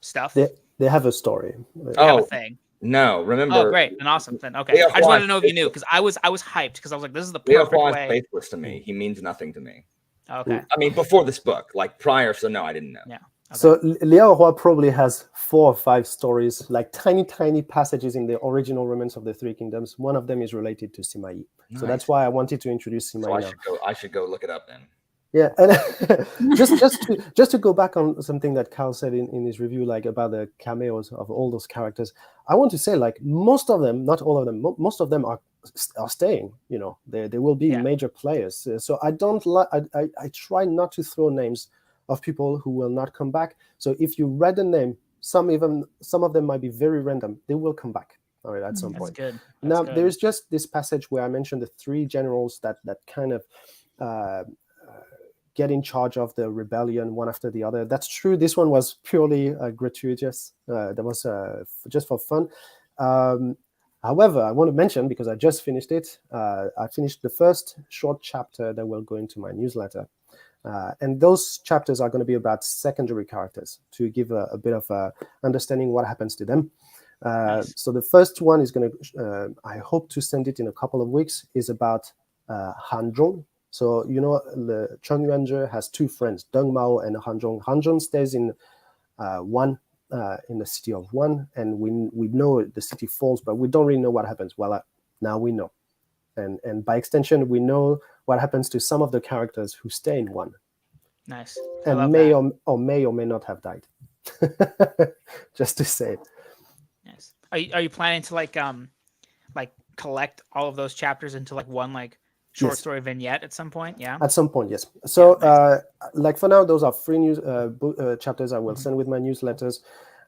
stuff? They have a story. They have a thing. No, remember? Oh, great, an awesome thing. Okay, I just wanted to know if you knew, because I was hyped, because I was like, this is the perfect way. Faithless to me. He means nothing to me. Okay. I mean, before this book, like prior, so no, I didn't know. Yeah. Okay. So Liao Hua probably has 4 or 5 stories, like tiny passages in the original Romance of the Three Kingdoms. One of them is related to Sima Yi. Nice. So that's why I wanted to introduce Sima Yi. I should go look it up then. Yeah, and just to go back on something that Kyle said in his review, like about the cameos of all those characters, I want to say, like, most of them, not all of them, most of them are staying. You know, they will be major players. So I don't I try not to throw names of people who will not come back. So if you read a name, some of them might be very random. They will come back. All right, at some point. Good. Now there is just this passage where I mentioned the 3 generals that kind of get in charge of the rebellion one after the other. That's true. This one was purely gratuitous. That was just for fun. However, I want to mention, because I just finished it, I finished the first short chapter that will go into my newsletter. And those chapters are going to be about secondary characters to give a bit of understanding what happens to them. Nice. So the first one is going to, I hope to send it in a couple of weeks, is about Han Zhong. So, you know, the Cheng Yuanzhe has 2 friends, Deng Mao and Han Zhong. Han Zhong stays in in the city of Wan, and we know the city falls, but we don't really know what happens. Well, now we know. And by extension, we know what happens to some of the characters who stay in Wan. Nice. And may or may not have died. Just to say it. Nice. Are you planning to like collect all of those chapters into like one like short story vignette at some point? Yeah. At some point, yes. So nice. Like for now, those are free news chapters I will send with my newsletters.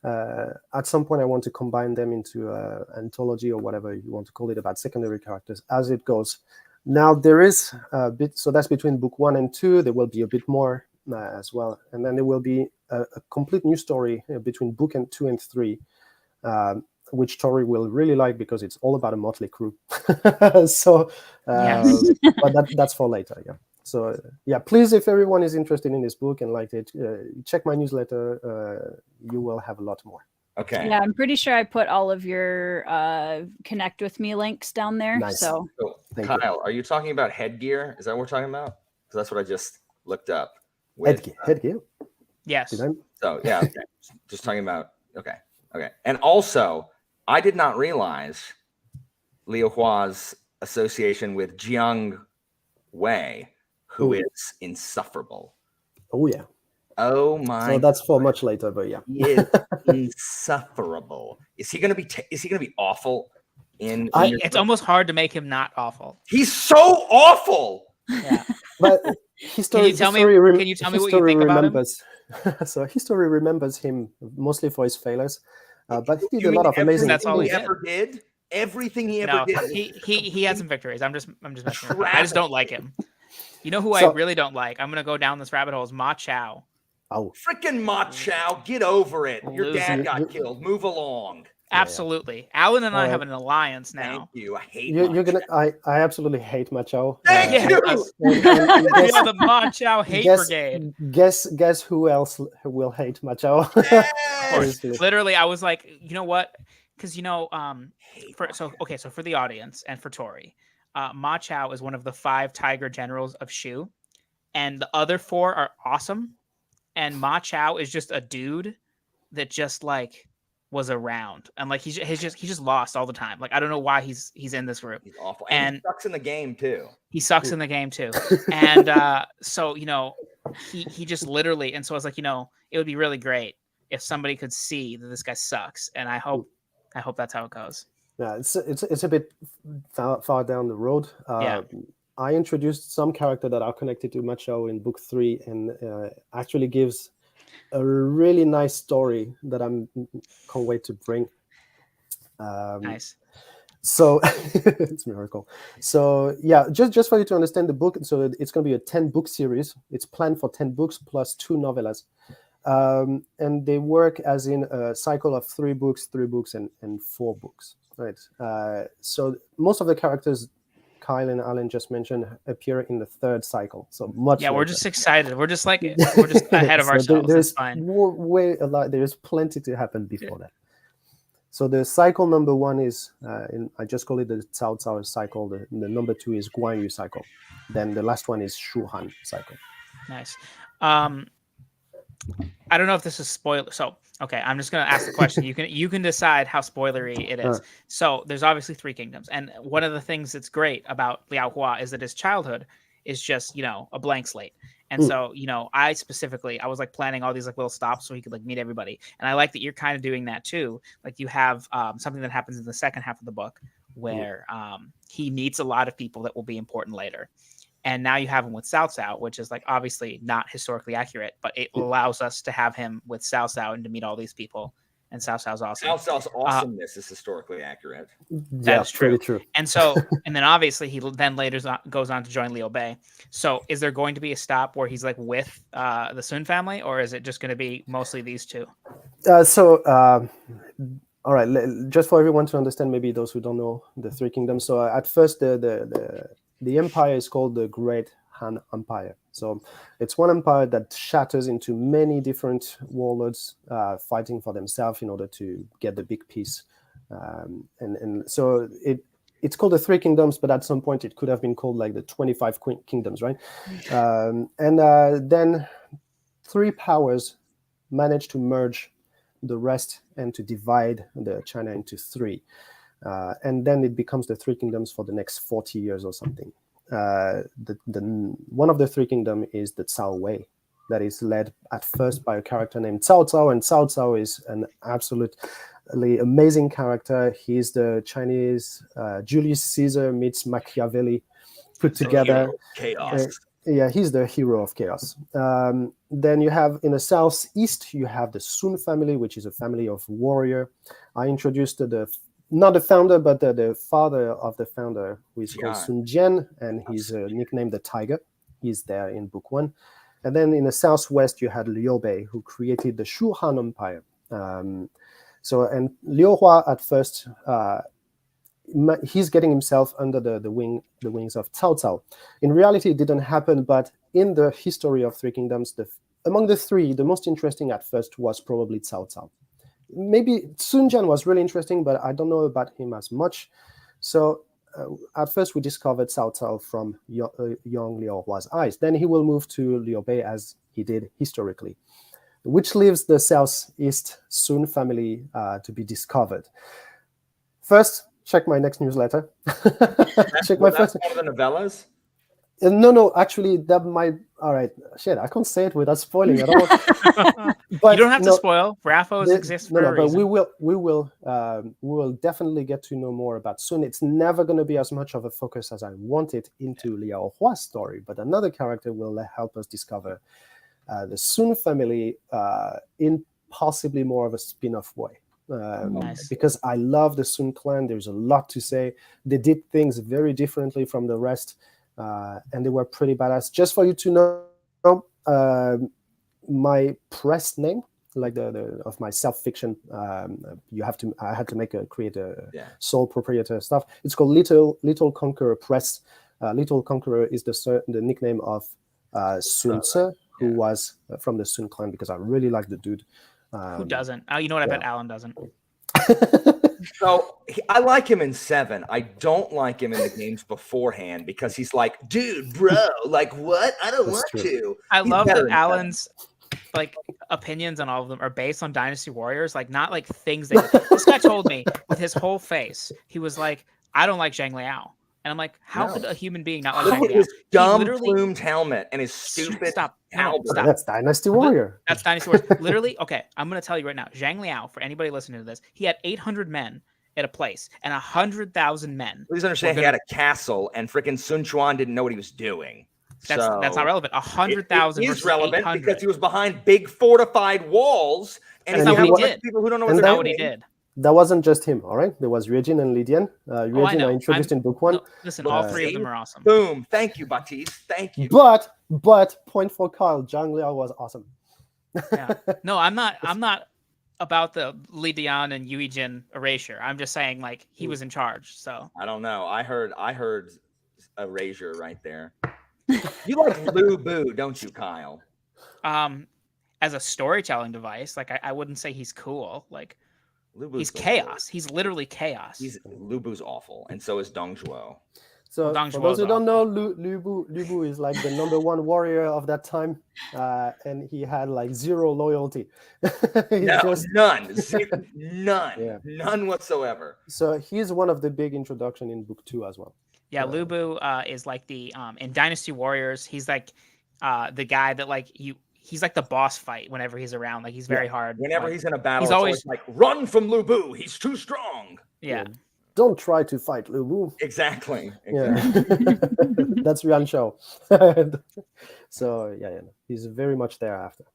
At some point, I want to combine them into an anthology or whatever you want to call it about secondary characters as it goes. Now there is a bit, so that's between book 1 and 2. There will be a bit more as well, and then there will be a complete new story between book 2 and 3. Which Tori will really like, because it's all about a motley crew. So, but that's for later. Yeah. So please, if everyone is interested in this book and liked it, check my newsletter. You will have a lot more. Okay. Yeah, I'm pretty sure I put all of your connect with me links down there. Nice. So Kyle, are you talking about headgear? Is that what we're talking about? Because that's what I just looked up. Headgear. Yes. So yeah, okay. Just talking about okay. And also, I did not realize Liao Hua's association with Jiang Wei, who is insufferable. Oh yeah. Oh my. So that's for much later, but yeah. He is insufferable. Is he gonna be awful? It's almost hard to make him not awful. He's so awful. Yeah. But can you tell me what you think about him? So history remembers him mostly for his failures. But he did a lot of amazing things. That's all he ever did. Everything he ever did. He had some victories. I'm just messing around. I just don't like him. You know who I really don't like? I'm gonna go down this rabbit hole. Is Ma Chao. Oh, freaking Ma Chao! Get over it. Your dad got killed. Move along. Absolutely. Alan and I have an alliance now. Thank you. I hate you're gonna. I absolutely hate Ma Chao. Thank you. The Ma Chao hate brigade. Guess who else will hate Ma Chao? Literally, I was like, you know what? Because so for the audience and for Tori, Ma Chao is one of the 5 tiger generals of Shu, and the other 4 are awesome, and Ma Chao is just a dude that just like was around, and like he's just lost all the time. Like I don't know why he's in this group. He's awful, and he sucks in the game too. And so he just literally, and so I was like, it would be really great if somebody could see that this guy sucks, and I hope that's how it goes. Yeah, it's a bit far down the road. I introduced some character that are connected to Ma Chao in book 3, and actually gives a really nice story that I can't wait to bring. Nice. So it's a miracle. So yeah, just for you to understand the book, so it's going to be a 10-book series. It's planned for 10 books plus 2 novellas. And they work as in a cycle of 3 books, and 4 books, right? So most of the characters Kyle and Alan just mentioned appear in the 3rd cycle. So much. Yeah, later. we're just excited. We're just ahead of ourselves. There's fine. Way a lot. There's plenty to happen before that. So the cycle number 1 is, I just call it the Cao Cao cycle. The number 2 is Guan Yu cycle. Then the last one is Shu Han cycle. Nice. I don't know if this is spoiler. So, okay, I'm just going to ask the question. You can decide how spoilery it is. So there's obviously 3 kingdoms. And one of the things that's great about Liao Hua is that his childhood is just, a blank slate. And so, I was like planning all these like little stops so he could like meet everybody. And I like that you're kind of doing that too. Like you have something that happens in the second half of the book where he meets a lot of people that will be important later. And now you have him with Cao Cao, which is like obviously not historically accurate, but it allows us to have him with Cao Cao and to meet all these people. And Cao Cao's awesome. Cao Cao's awesomeness is historically accurate. That is true. And so, and then obviously he then later goes on to join Liu Bei. So is there going to be a stop where he's like with the Sun family, or is it just going to be mostly these 2? All right, just for everyone to understand, maybe those who don't know the 3 kingdoms. So at first, the empire is called the Great Han Empire. So it's one empire that shatters into many different warlords fighting for themselves in order to get the big piece. And so it's called the 3 kingdoms, but at some point it could have been called like the 25 kingdoms, right? Then 3 powers managed to merge the rest and to divide the China into 3. And then it becomes the 3 kingdoms for the next 40 years or something. One of the 3 kingdoms is the Cao Wei, that is led at first by a character named Cao Cao, and Cao Cao is an absolutely amazing character. He's the Chinese Julius Caesar meets Machiavelli put together. Chaos. Yeah, he's the hero of chaos. Then you have in the southeast, you have the Sun family, which is a family of warrior. I introduced not the founder, but the father of the founder, who is called Sun Jian, and he's nicknamed the Tiger. He's there in book 1. And then in the southwest, you had Liu Bei, who created the Shu Han Empire. And Liu Hua at first, he's getting himself under the wings of Cao Cao. In reality, it didn't happen, but in the history of 3 kingdoms, among the 3, the most interesting at first was probably Cao Cao. Maybe Sun Jian was really interesting, but I don't know about him as much. So at first we discovered Cao Cao from young Liu Hua's eyes. Then he will move to Liu Bei as he did historically, which leaves the southeast Sun family to be discovered. First, check my next newsletter. Check my first. One of the novellas? No, actually, that might. All right, shit, I can't say it without spoiling at all. But you don't have to spoil. Raffos exist for a reason. But we will definitely get to know more about Sun. It's never going to be as much of a focus as I want it into Liao Hua's story, but another character will help us discover the Sun family in possibly more of a spin-off way. Nice. Because I love the Sun clan. There's a lot to say. They did things very differently from the rest. And they were pretty badass. Just for you to know, my press name, like the of my self-fiction, I had to create a sole proprietor stuff. It's called Little Conqueror Press. Little Conqueror is the nickname of Sun Tzu, who was from the Sun clan, because I really like the dude. Who doesn't? Oh, you know what? I bet Alan doesn't. So I like him in 7. I don't like him in the games beforehand because he's like, dude, bro, like what? I don't want to. I love that Alan's like opinions on all of them are based on Dynasty Warriors, like not like things that this guy told me with his whole face. He was like, I don't like Zhang Liao. And I'm like, how could a human being not like Zhang Liao? His dumb plumed helmet and his stupid Stop. That's Dynasty Warrior. That's Dynasty Warrior. Literally, okay, I'm going to tell you right now. Zhang Liao, for anybody listening to this, he had 800 men at a place and 100,000 men. Please understand, he had a castle and freaking Sun Quan didn't know what he was doing. That's not relevant. 100,000 is relevant 800. Because he was behind big fortified walls. And that's not what he did. People who don't know that's not what he did. that wasn't just him. All right, there was Regine and Lydian. Regine I introduced in book 1. No, listen, all 3 of them are awesome. Boom! Thank you, Baptiste. Thank you. But point for Kyle. Zhang Liao was awesome. Yeah. No, I'm not about the Lydian and Yuijin erasure. I'm just saying, like, he was in charge. So I don't know. I heard erasure right there. You like Lu Bu, don't you, Kyle? As a storytelling device, like I wouldn't say he's cool. Like he's chaos. He's literally chaos. Lu Bu's awful, and so is Dong Zhuo. So for those who don't know, Lu Bu is like the #1 warrior of that time, and he had like 0 loyalty. None whatsoever. So he's one of the big introduction in book 2 as well. Yeah, Lu Bu is like the in Dynasty Warriors. He's like the guy that like he's like the boss fight whenever he's around. Like he's very hard. Whenever he's in a battle, he's always like, run from Lu Bu. He's too strong. Yeah. Don't try to fight Lu Bu. Exactly. Yeah. That's Yuan Shao. So yeah, he's very much thereafter.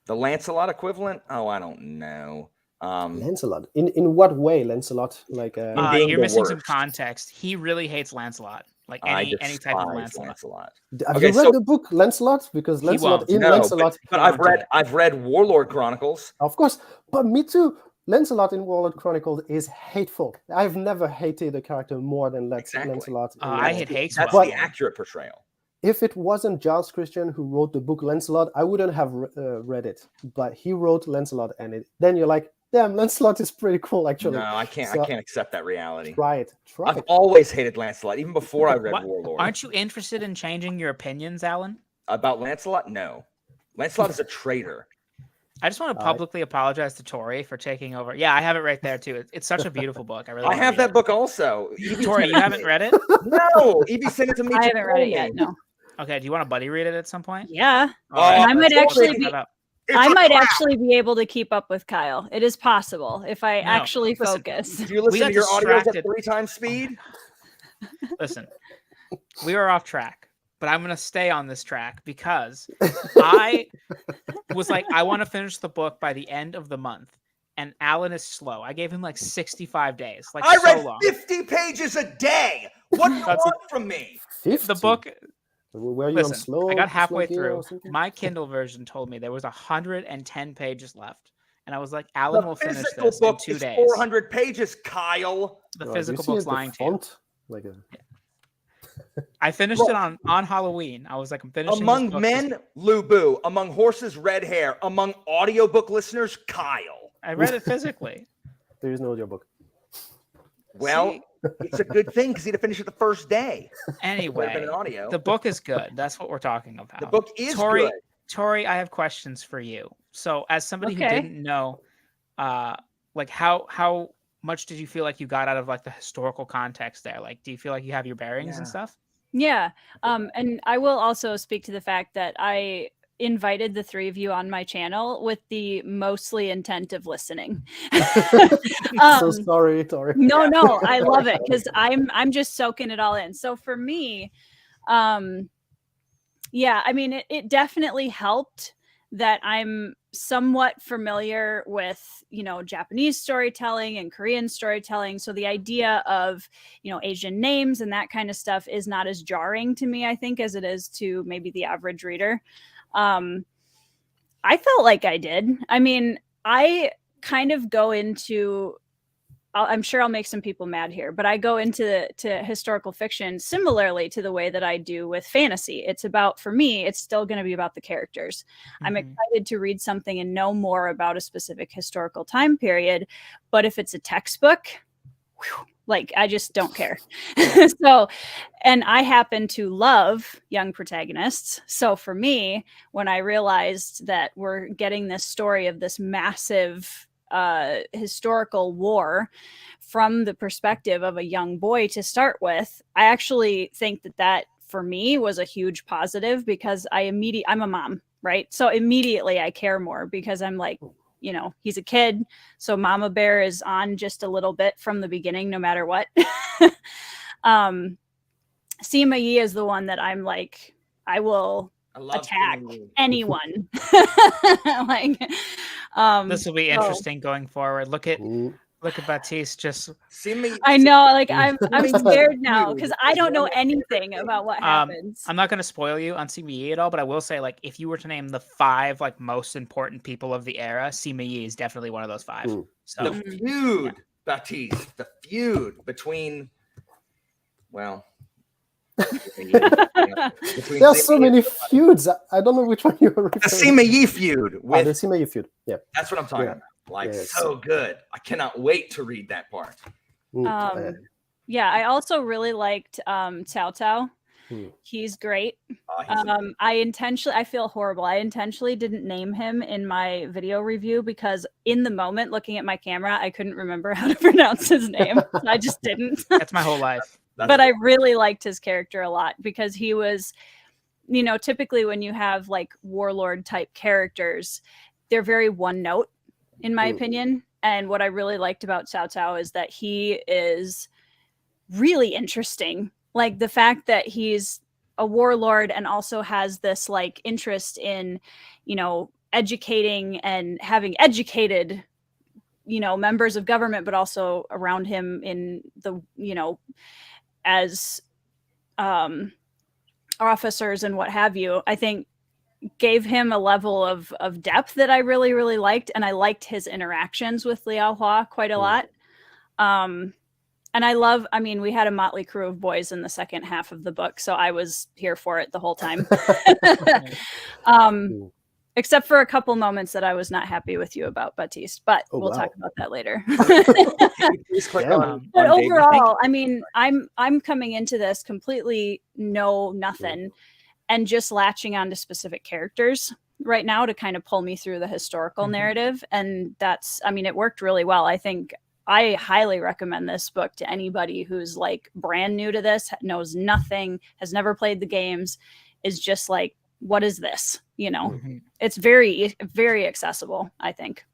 The Lancelot equivalent? Oh, I don't know. Lancelot. In what way, Lancelot? Like you're missing some context. He really hates Lancelot. Like any type of Lancelot. Have you read the book Lancelot? Because Lancelot Lancelot. But I've read Warlord Chronicles. Of course, but me too. Lancelot in Warlord Chronicles is hateful. I've never hated a character more than Lancelot. I hate hate. That's the accurate portrayal. If it wasn't Giles Christian who wrote the book Lancelot, I wouldn't have read it. But he wrote Lancelot, and then you're like, damn, Lancelot is pretty cool, actually. No, I can't. I can't accept that reality. Try it. I've always hated Lancelot, even before I read Warlord. Aren't you interested in changing your opinions, Alan? About Lancelot? No. Lancelot is a traitor. I just want to publicly apologize to Tori for taking over. Yeah, I have it right there too. It's such a beautiful book. I have that book also. Tori, you haven't read it? No, Evie sent it to me. I haven't read it yet. No. Okay, do you want to buddy read it at some point? Yeah, I might actually be. I might actually be able to keep up with Kyle. It is possible if I actually focus. Do you listen to your audios at 3 times speed? Listen, we are off track, but I'm going to stay on this track because I was like, I want to finish the book by the end of the month. And Alan is slow. I gave him like 65 days. Like I read 50 pages a day. What do you want from me? 50? The book. Were you on slow? I got halfway through. My Kindle version told me there was 110 pages left. And I was like, Alan will finish this in 2 days. 400 pages, Kyle. The physical book's lying to you. Like I finished it on Halloween. I was like, I'm finishing Among men, Lu Bu. Among horses, red hair. Among audiobook listeners, Kyle. I read it physically. There is no audiobook. Well, it's a good thing because he'd have finished it the first day. Anyway, the book is good. That's what we're talking about. The book is good. Tori, I have questions for you. So, as somebody who didn't know, like how much did you feel like you got out of like the historical context there? Like, do you feel like you have your bearings and stuff? Yeah. And I will also speak to the fact that I invited the 3 of you on my channel with the mostly intent of listening. So sorry, Tori. No, I love it because I'm just soaking it all in. So for me, yeah, I mean, it definitely helped that I'm somewhat familiar with, Japanese storytelling and Korean storytelling. So the idea of, Asian names and that kind of stuff is not as jarring to me, I think, as it is to maybe the average reader. I felt like I did. I mean, I kind of go into, I'm sure I'll make some people mad here, but I go into historical fiction similarly to the way that I do with fantasy. It's about, for me, it's still going to be about the characters. Mm-hmm. I'm excited to read something and know more about a specific historical time period. But if it's a textbook, like, I just don't care. So, and I happen to love young protagonists. So for me, when I realized that we're getting this story of this massive historical war from the perspective of a young boy to start with, I actually think that for me was a huge positive because I'm a mom, right? So immediately I care more because I'm like, he's a kid. So Mama Bear is on just a little bit from the beginning, no matter what. Sima Yi is the one that I'm like, I will attack anyone. This will be interesting going forward. Look at Look at Baptiste just. I know, like I'm scared now because I don't know anything about what happens. I'm not going to spoil you on Sima Yi at all, but I will say, like, if you were to name the 5 like most important people of the era, Sima Yi is definitely one of those 5. So the feud, Baptiste, the feud between, well, there are so many feuds. I don't know which one you're referring to. The Sima Yi feud. The Sima Yi feud. Yeah, that's what I'm talking about. Like, so good. I cannot wait to read that part. Yeah, I also really liked Cao Cao. He's great. I feel horrible. I intentionally didn't name him in my video review because in the moment, looking at my camera, I couldn't remember how to pronounce his name. So I just didn't. That's my whole life. But I really liked his character a lot because he was, you know, typically when you have like warlord type characters, they're very one note, in my opinion. And what I really liked about Cao Cao is that he is really interesting. Like the fact that he's a warlord and also has this like interest in, you know, educating and having educated, you know, members of government, but also around him in the, you know, as officers and what have you, I think gave him a level of depth that I really, really liked. And I liked his interactions with Liao Hua quite a lot. And I mean, we had a motley crew of boys in the second half of the book, so I was here for it the whole time. Except for a couple moments that I was not happy with you about, Baptiste, but we'll talk about that later. But overall, I mean, I'm coming into this completely know nothing and just latching onto specific characters right now to kind of pull me through the historical narrative. And that's, I mean, it worked really well. I think I highly recommend this book to anybody who's like brand new to this, knows nothing, has never played the games, is just like, what is this? You know, it's very, very accessible, I think.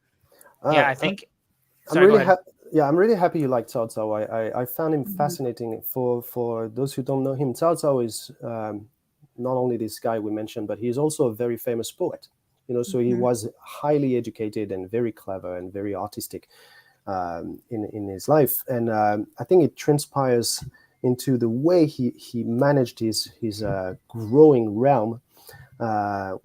I think. I'm really happy you like Cao Cao. I found him fascinating. For those who don't know him, Cao Cao is not only this guy we mentioned, but he's also a very famous poet. You know, so he was highly educated and very clever and very artistic in his life. And I think it transpires into the way he managed his growing realm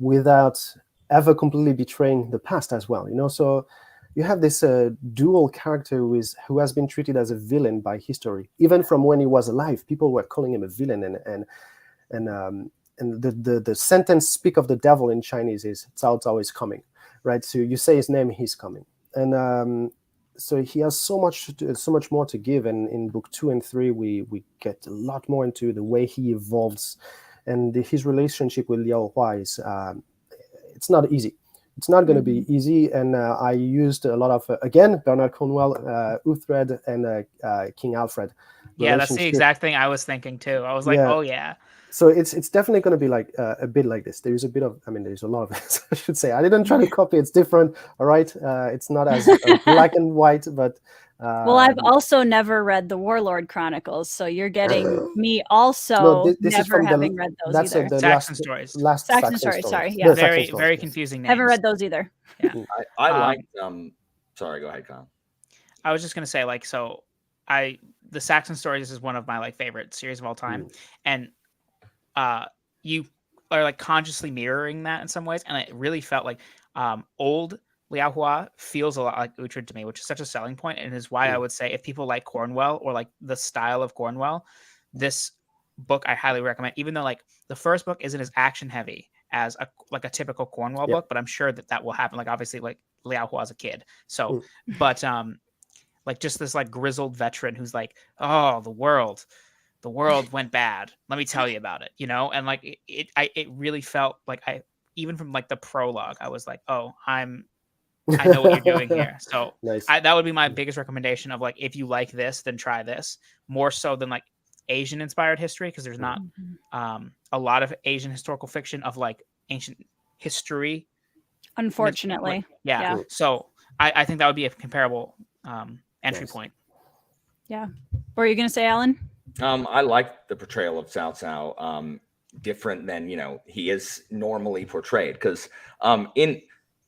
without ever completely betraying the past as well. You know, so you have this dual character who has been treated as a villain by history, even from when he was alive. People were calling him a villain, and the sentence "speak of the devil" in Chinese is "Cao Cao is coming," right? So you say his name, he's coming, and so he has so much more to give. And in book 2 and 3, we get a lot more into the way he evolves, and his relationship with Liao Hua is it's not easy. It's not going to be easy. And I used a lot of again Bernard Cornwell, Uhtred, and King Alfred. Yeah, that's the exact thing I was thinking too. I was like, oh yeah. So it's definitely going to be like a bit like this. There's a bit of, I mean, there's a lot of it, I should say. I didn't try to copy. It's different. All right. It's not as black and white, but. Well, I've also never read the Warlord Chronicles, so you're getting me also never having read those either. The Saxon stories. Saxon stories. Sorry. Yeah. Very confusing names. Haven't read those either. Yeah. I like sorry, go ahead, Kyle. I was just going to say, like, so the Saxon stories is one of my like favorite series of all time. And you are like consciously mirroring that in some ways, and it really felt like old Liao Hua feels a lot like Uhtred to me, which is such a selling point, and is why I would say if people like Cornwell or like the style of Cornwell, this book I highly recommend. Even though like the first book isn't as action heavy as a typical Cornwell book, but I'm sure that will happen. Like obviously like Liao Hua as a kid, so but like just this like grizzled veteran who's like, oh, the world went bad. Let me tell you about it, you know? And like it really felt like even from like the prologue, I was like, oh, I know what you're doing here. So nice. That would be my biggest recommendation of like, if you like this, then try this more so than like Asian inspired history. Cause there's not a lot of Asian historical fiction of like ancient history. Unfortunately. Yeah. So I think that would be a comparable entry point. Yeah. What are you going to say, Alan? I like the portrayal of Cao Cao, different than, he is normally portrayed. Because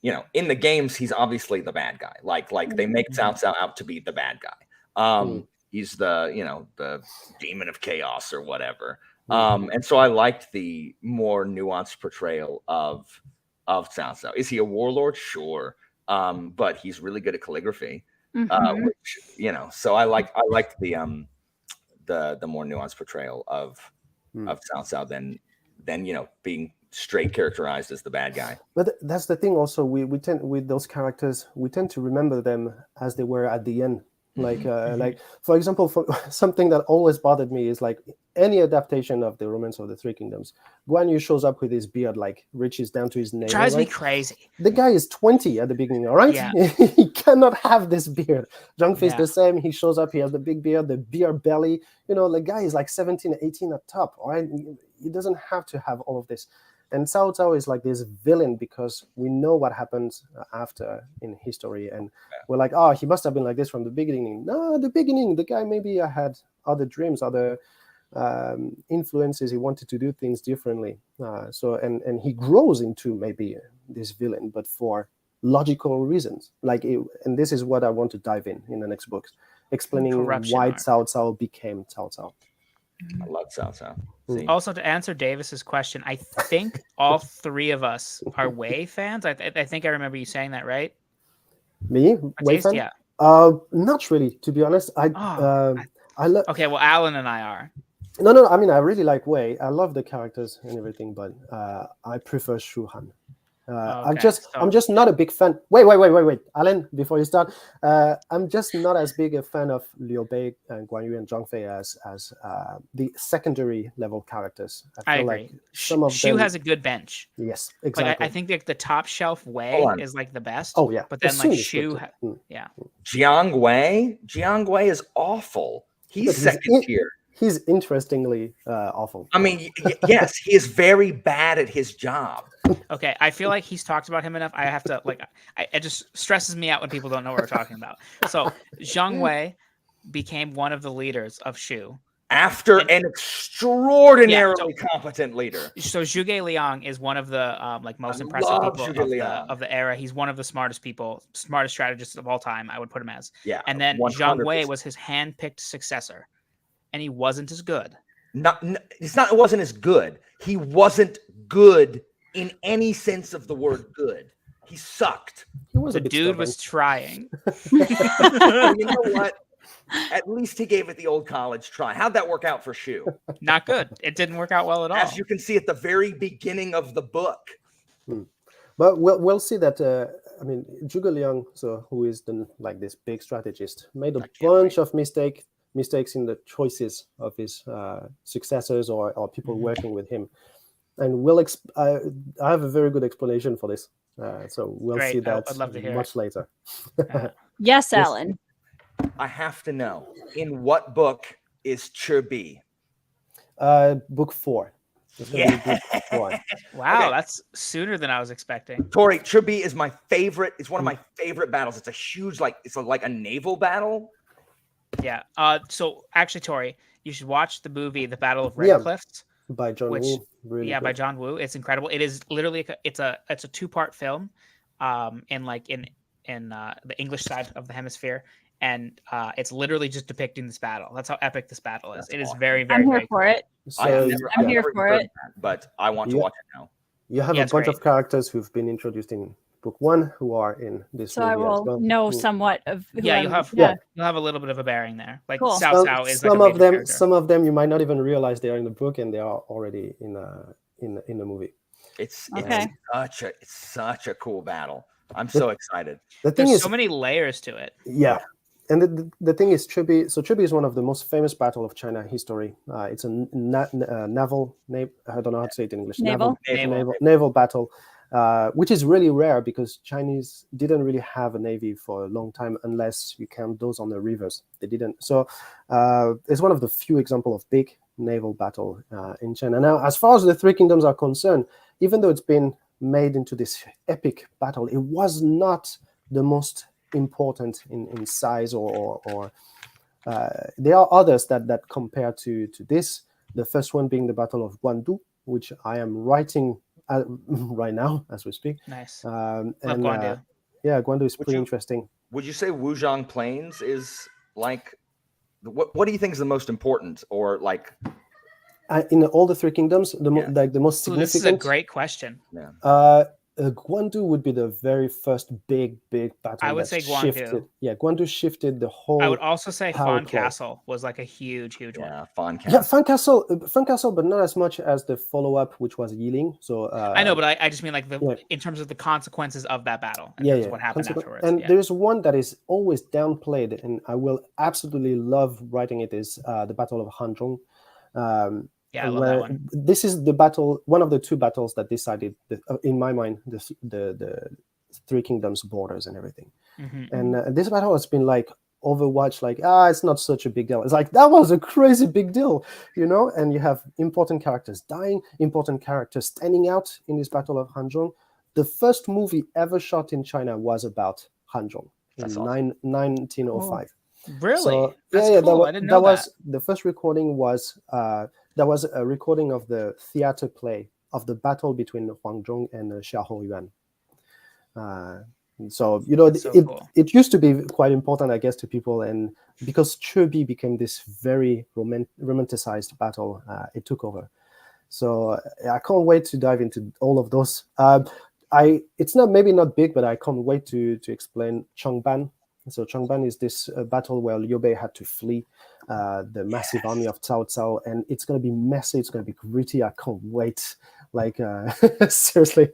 in the games, he's obviously the bad guy. Like they make Cao Cao out to be the bad guy. He's the, the demon of chaos or whatever. And so I liked the more nuanced portrayal of Cao Cao. Is he a warlord? Sure. But he's really good at calligraphy. Which, so I liked the more nuanced portrayal of Cao Cao than being straight characterized as the bad guy. But that's the thing also, we tend, with those characters, we tend to remember them as they were at the end. Like for example, something that always bothered me is like any adaptation of the Romance of the Three Kingdoms, Guan Yu shows up with his beard like reaches down to his navel. Drives me crazy. The guy is 20 at the beginning, all right? Yeah. He cannot have this beard. Zhang Fei's Yeah. the same. He shows up, he has the big beard, the beer belly. The guy is like 17, 18 at top, all right? He doesn't have to have all of this. And Cao Cao is like this villain because we know what happens after in history. And we're like, oh, he must have been like this from the beginning. No, the beginning, the guy maybe had other dreams, other influences. He wanted to do things differently. And he grows into maybe this villain, but for logical reasons. And this is what I want to dive in the next book, explaining Corruption why arc. Cao Cao became Cao Cao. I love Cao Cao. Also, to answer Davis's question, I think all three of us are Wei fans. I think I remember you saying that, right? Me? Wei fan? Yeah. Not really, to be honest. I love. Okay, well, Alan and I are. No. I mean, I really like Wei. I love the characters and everything, but I prefer Shu Han. I'm just not a big fan. Wait, Alan, before you start, I'm just not as big a fan of Liu Bei and Guan Yu and Zhang Fei as the secondary level characters. I feel agree. like some of Shu them. has a good bench. Yes, Like exactly. I think like the top shelf Wei is like the best. Oh yeah, But then Sun like is Shu, good too. yeah. Jiang Wei is awful. But He's second tier. He's interestingly awful. I mean, yes, he is very bad at his job. Okay, I feel like he's talked about him enough. I have to it just stresses me out when people don't know what we're talking about. So Zhang Wei became one of the leaders of Shu. After an extraordinarily competent leader. So Zhuge Liang is one of the most impressive people of the era. He's one of the smartest strategists of all time. I would put him as. Yeah. And then 100%. Zhang Wei was his hand-picked successor, and he wasn't as good. It wasn't as good. He wasn't good in any sense of the word good. He sucked. The dude was trying. You know what? At least he gave it the old college try. How'd that work out for Shu? Not good. It didn't work out well at all. As you can see at the very beginning of the book. But we'll see that. I mean, Zhuge Liang, who is this big strategist, made a bunch of mistakes in the choices of his successors or people working with him. And I have a very good explanation for this. So we'll see that I'd love to hear much later. Yes, Alan. I have to know, in what book is Chirbi? Book 4. Yeah. Book 4. Wow, Okay. that's sooner than I was expecting. Tori, Chirbi is my favorite. It's one of my favorite battles. It's a huge, it's like a naval battle. Yeah. So actually, Tori, you should watch the movie The Battle of Red Cliffs. By John Woo. Really good. By John Woo. It's incredible. It is literally it's a 2-part film, in the English side of the hemisphere, and it's literally just depicting this battle. That's how epic this battle is. It is very, very. I'm here very for cool. it. So, I'm here for it. But I want to watch it now. You have a bunch of characters who've been introduced in book 1 who are in this So movie I will as well. know somewhat of. Yeah, you'll have a little bit of a bearing there. Like Cool. Cao Cao is some of them you might not even realize they are in the book and they are already in the movie. It's Okay. such a cool battle. I'm so excited. The thing There's is so many layers to it. Yeah. And the thing is, Chirbi is one of the most famous battle of China history. It's a naval, I don't know how to say it in English. Naval battle, which is really rare because Chinese didn't really have a navy for a long time unless you count those on the rivers. They didn't. So it's one of the few examples of big naval battle in China. Now, as far as the Three Kingdoms are concerned, even though it's been made into this epic battle, it was not the most important in size or there are others that compare to this. The first one being the Battle of Guandu, which I am writing right now as we speak. Nice. And Guandu. yeah, Guandu is pretty interesting. Would you say Wuzhong Plains is like what do you think is the most important, or like in all the three kingdoms, the most significant? This is a great question. Yeah. Guandu would be the very first big battle. I would say Guandu. Shifted. Yeah, Guandu shifted the whole. I would also say Fan Castle was like a huge one. Yeah, Fan Castle. Yeah, Fan Castle, but not as much as the follow-up, which was Yiling. So I know, but I just mean like in terms of the consequences of that battle. What happened afterwards. And there's one that is always downplayed, and I will absolutely love writing it, is the Battle of Hanzhong. I love that one. This is the battle, one of the two battles that decided, in my mind, the Three Kingdoms borders and everything. Mm-hmm. And this battle has been like overwatched, like, it's not such a big deal. It's like, that was a crazy big deal, you know? And you have important characters dying, important characters standing out in this Battle of Hanzhong. The first movie ever shot in China was about Hanzhong in 1905. Really? So, That's cool. I didn't know that. The first recording was that was a recording of the theater play of the battle between Huang and Xiahou Yuan. So you know, it used to be quite important, I guess, to people, and because Chebi became this very romanticized battle, it took over. So I can't wait to dive into all of those. It's maybe not big, but I can't wait to explain Changban. So Changban is this battle where Liu Bei had to flee the massive army of Cao Cao, and it's going to be messy. It's going to be gritty. I can't wait. Like seriously.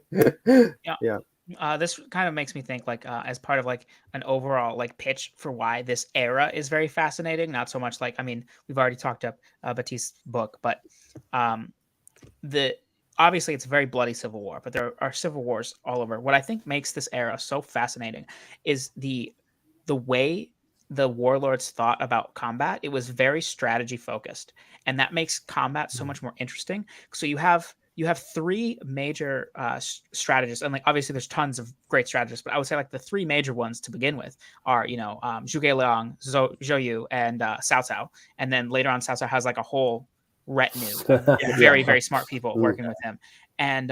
Yeah. This kind of makes me think, like, as part of like an overall like pitch for why this era is very fascinating. Not so much like, I mean, we've already talked up Baptiste's book, but obviously it's a very bloody civil war, but there are civil wars all over. What I think makes this era so fascinating is the way the warlords thought about combat. It was very strategy focused, and that makes combat so much more interesting. So you have three major strategists, and like obviously there's tons of great strategists, but I would say like the three major ones to begin with are, you know, Zhuge Liang, Zhou Yu, and Cao Cao, and then later on Cao Cao has like a whole retinue of very, very smart people working with him. And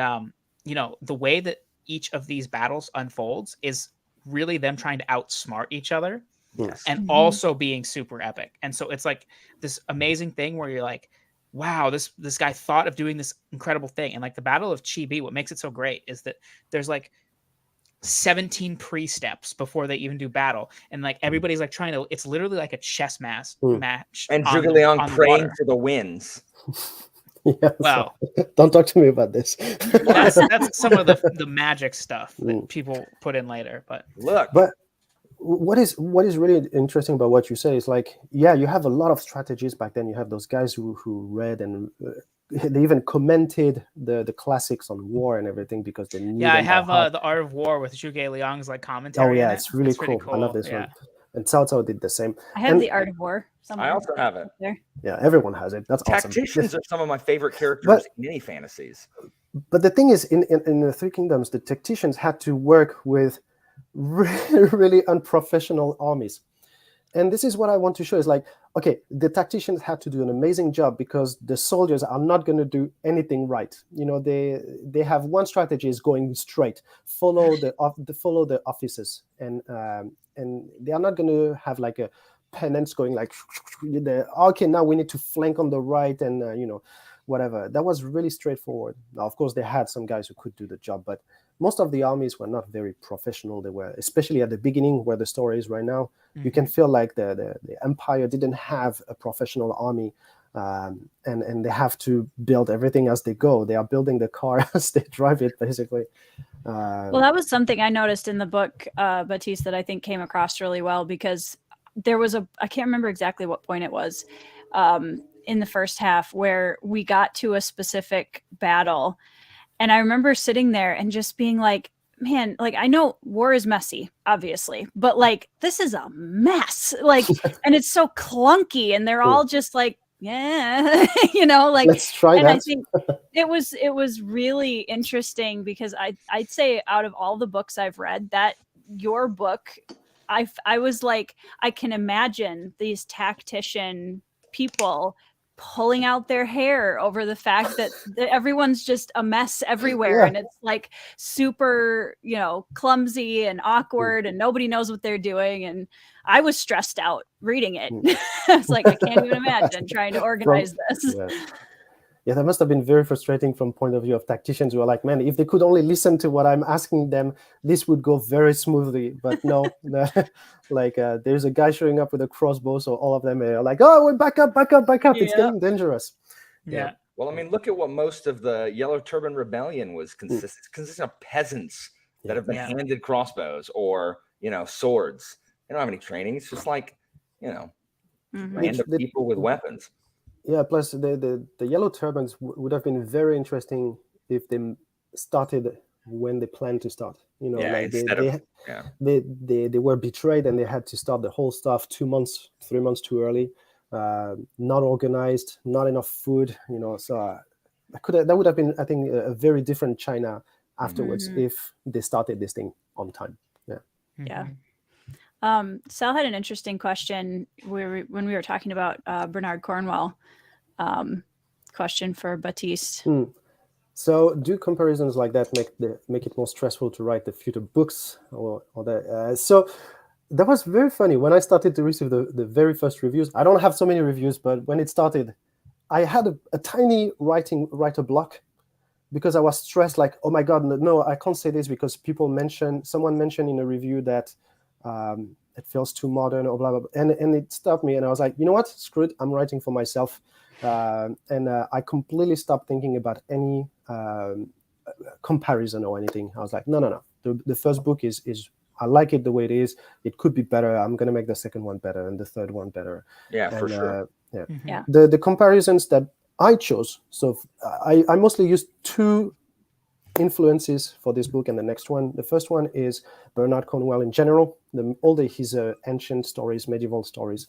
you know, the way that each of these battles unfolds is really them trying to outsmart each other, and also being super epic. And so it's like this amazing thing where you're like, wow, this guy thought of doing this incredible thing. And like the Battle of Chibi, what makes it so great is that there's like 17 pre-steps before they even do battle, and like everybody's like trying to, it's literally like a chess match. And Zhuge Liang praying for the winds. Yeah, well, so, don't talk to me about this. that's some of the magic stuff that people put in later. But what is really interesting about what you say is like, you have a lot of strategies back then. You have those guys who read and they even commented the classics on war and everything because they knew. I have the Art of War with Zhuge Liang's like commentary. Oh yeah, it's really cool. I love this one. And Cao Cao did the same. I have the Art of War. I also have it. There. Yeah, everyone has it. That's awesome. Tacticians are some of my favorite characters in any fantasies. But the thing is, in the Three Kingdoms, the tacticians had to work with really unprofessional armies. And this is what I want to show is like, okay, the tacticians had to do an amazing job because the soldiers are not going to do anything right. You know, they have one strategy is going straight, follow the officers, and they are not going to have like a penance going like, okay, now we need to flank on the right and you know, whatever. That was really straightforward. Now, of course, they had some guys who could do the job, but most of the armies were not very professional. They were, especially at the beginning where the story is right now, you can feel like the empire didn't have a professional army, and they have to build everything as they go. They are building the car as they drive it, basically. Well, that was something I noticed in the book, Baptiste, that I think came across really well, because there was I can't remember exactly what point it was in the first half where we got to a specific battle. And I remember sitting there and just being like, man, like, I know war is messy, obviously, but like, this is a mess. Like, and it's so clunky, and they're all just like, yeah, you know, like, let's try and that. I think it was really interesting because I'd say out of all the books I've read, that your book, I was like, I can imagine these tactician people pulling out their hair over the fact that everyone's just a mess everywhere, and it's like super, you know, clumsy and awkward, and nobody knows what they're doing. And I was stressed out reading it. I was like, I can't even imagine trying to organize this. Yeah, that must have been very frustrating from point of view of tacticians who are like, man, if they could only listen to what I'm asking them, this would go very smoothly. But no, like there's a guy showing up with a crossbow, so all of them are like, oh, back up. It's getting dangerous. Yeah. Well, I mean, look at what most of the Yellow Turban Rebellion was consisting of peasants that have been handed crossbows or, you know, swords. They don't have any training. It's just like, you know, random people with weapons. Yeah, plus the Yellow Turbans would have been very interesting if they started when they planned to start. You know, like they were betrayed and they had to start the whole stuff 2 months, 3 months too early. Not organized, not enough food. You know, so that would have been, I think, a very different China afterwards if they started this thing on time. Yeah. Yeah. Sal had an interesting question when we were talking about Bernard Cornwell. Question for Baptiste. So, do comparisons like that make it more stressful to write the future books, or that? So, that was very funny when I started to receive the very first reviews. I don't have so many reviews, but when it started, I had a tiny writer block because I was stressed. Like, oh my God, no, I can't say this because someone mentioned in a review that. It feels too modern or blah, blah, blah. And it stopped me. And I was like, you know what? Screw it. I'm writing for myself. And I completely stopped thinking about any comparison or anything. I was like, no. The first book is I like it the way it is. It could be better. I'm going to make the second one better and the third one better. Yeah, for sure. The comparisons that I chose. So I mostly used two influences for this book and the next one. The first one is Bernard Cornwell in general, all his ancient stories, medieval stories,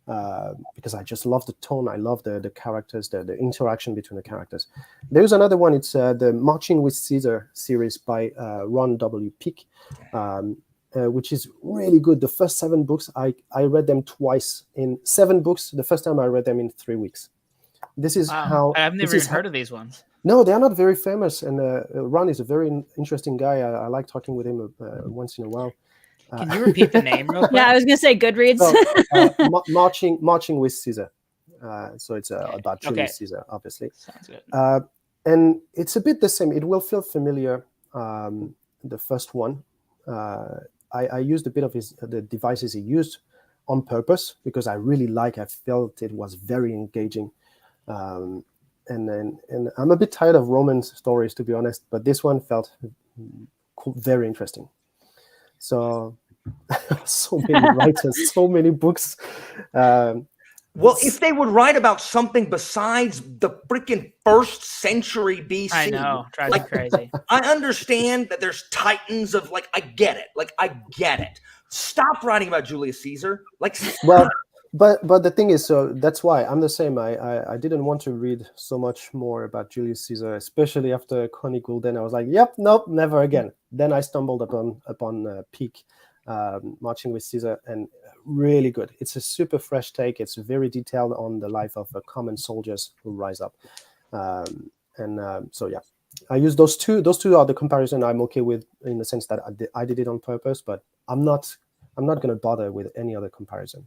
because I just love the tone. I love the characters, the interaction between the characters. There's another one. It's the Marching with Caesar series by Ron W. Peake, which is really good. The first 7 books, I read them twice. In 7 books, the first time I read them in 3 weeks. This is how I've never even heard of these ones. No, they are not very famous, and Ron is a very interesting guy. I like talking with him once in a while. Can you repeat the name real quick? Yeah, I was going to say Goodreads. Marching with Caesar. So it's about Julius Caesar, obviously. Sounds good. And it's a bit the same. It will feel familiar, the first one. I used a bit of the devices he used on purpose because I felt it was very engaging. And I'm a bit tired of romance stories, to be honest, but this one felt very interesting. So, so many writers, so many books. Well, if they would write about something besides the freaking 1st century BC. I know, drives me crazy. I understand that there's titans of, like, I get it. Stop writing about Julius Caesar. Like, well, but the thing is, so that's why I'm the same. I didn't want to read so much more about Julius Caesar, especially after Connie Goulden. I was like, yep, nope, never again. Then I stumbled upon Peake, Marching with Caesar, and really good. It's a super fresh take. It's very detailed on the life of common soldiers who rise up. So yeah, I use those two. Those two are the comparison I'm okay with, in the sense that I did it on purpose, but I'm not going to bother with any other comparison.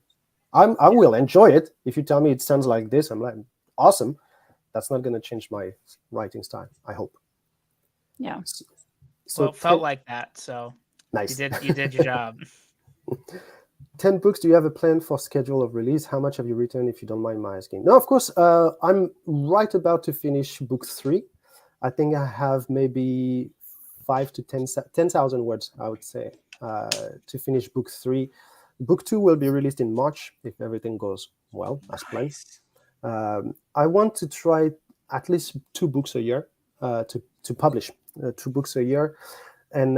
I will enjoy it. If you tell me it sounds like this, I'm like, awesome. That's not going to change my writing style, I hope. Yeah. So it felt like that. So nice. You did your job. 10 books. Do you have a plan for schedule of release? How much have you written, if you don't mind my asking? No, of course. I'm right about to finish book 3. I think I have maybe 5,000 to 10,000 words, I would say, to finish book 3. Book 2 will be released in March if everything goes well as planned. I want to try at least 2 books a year to publish 2 books a year, and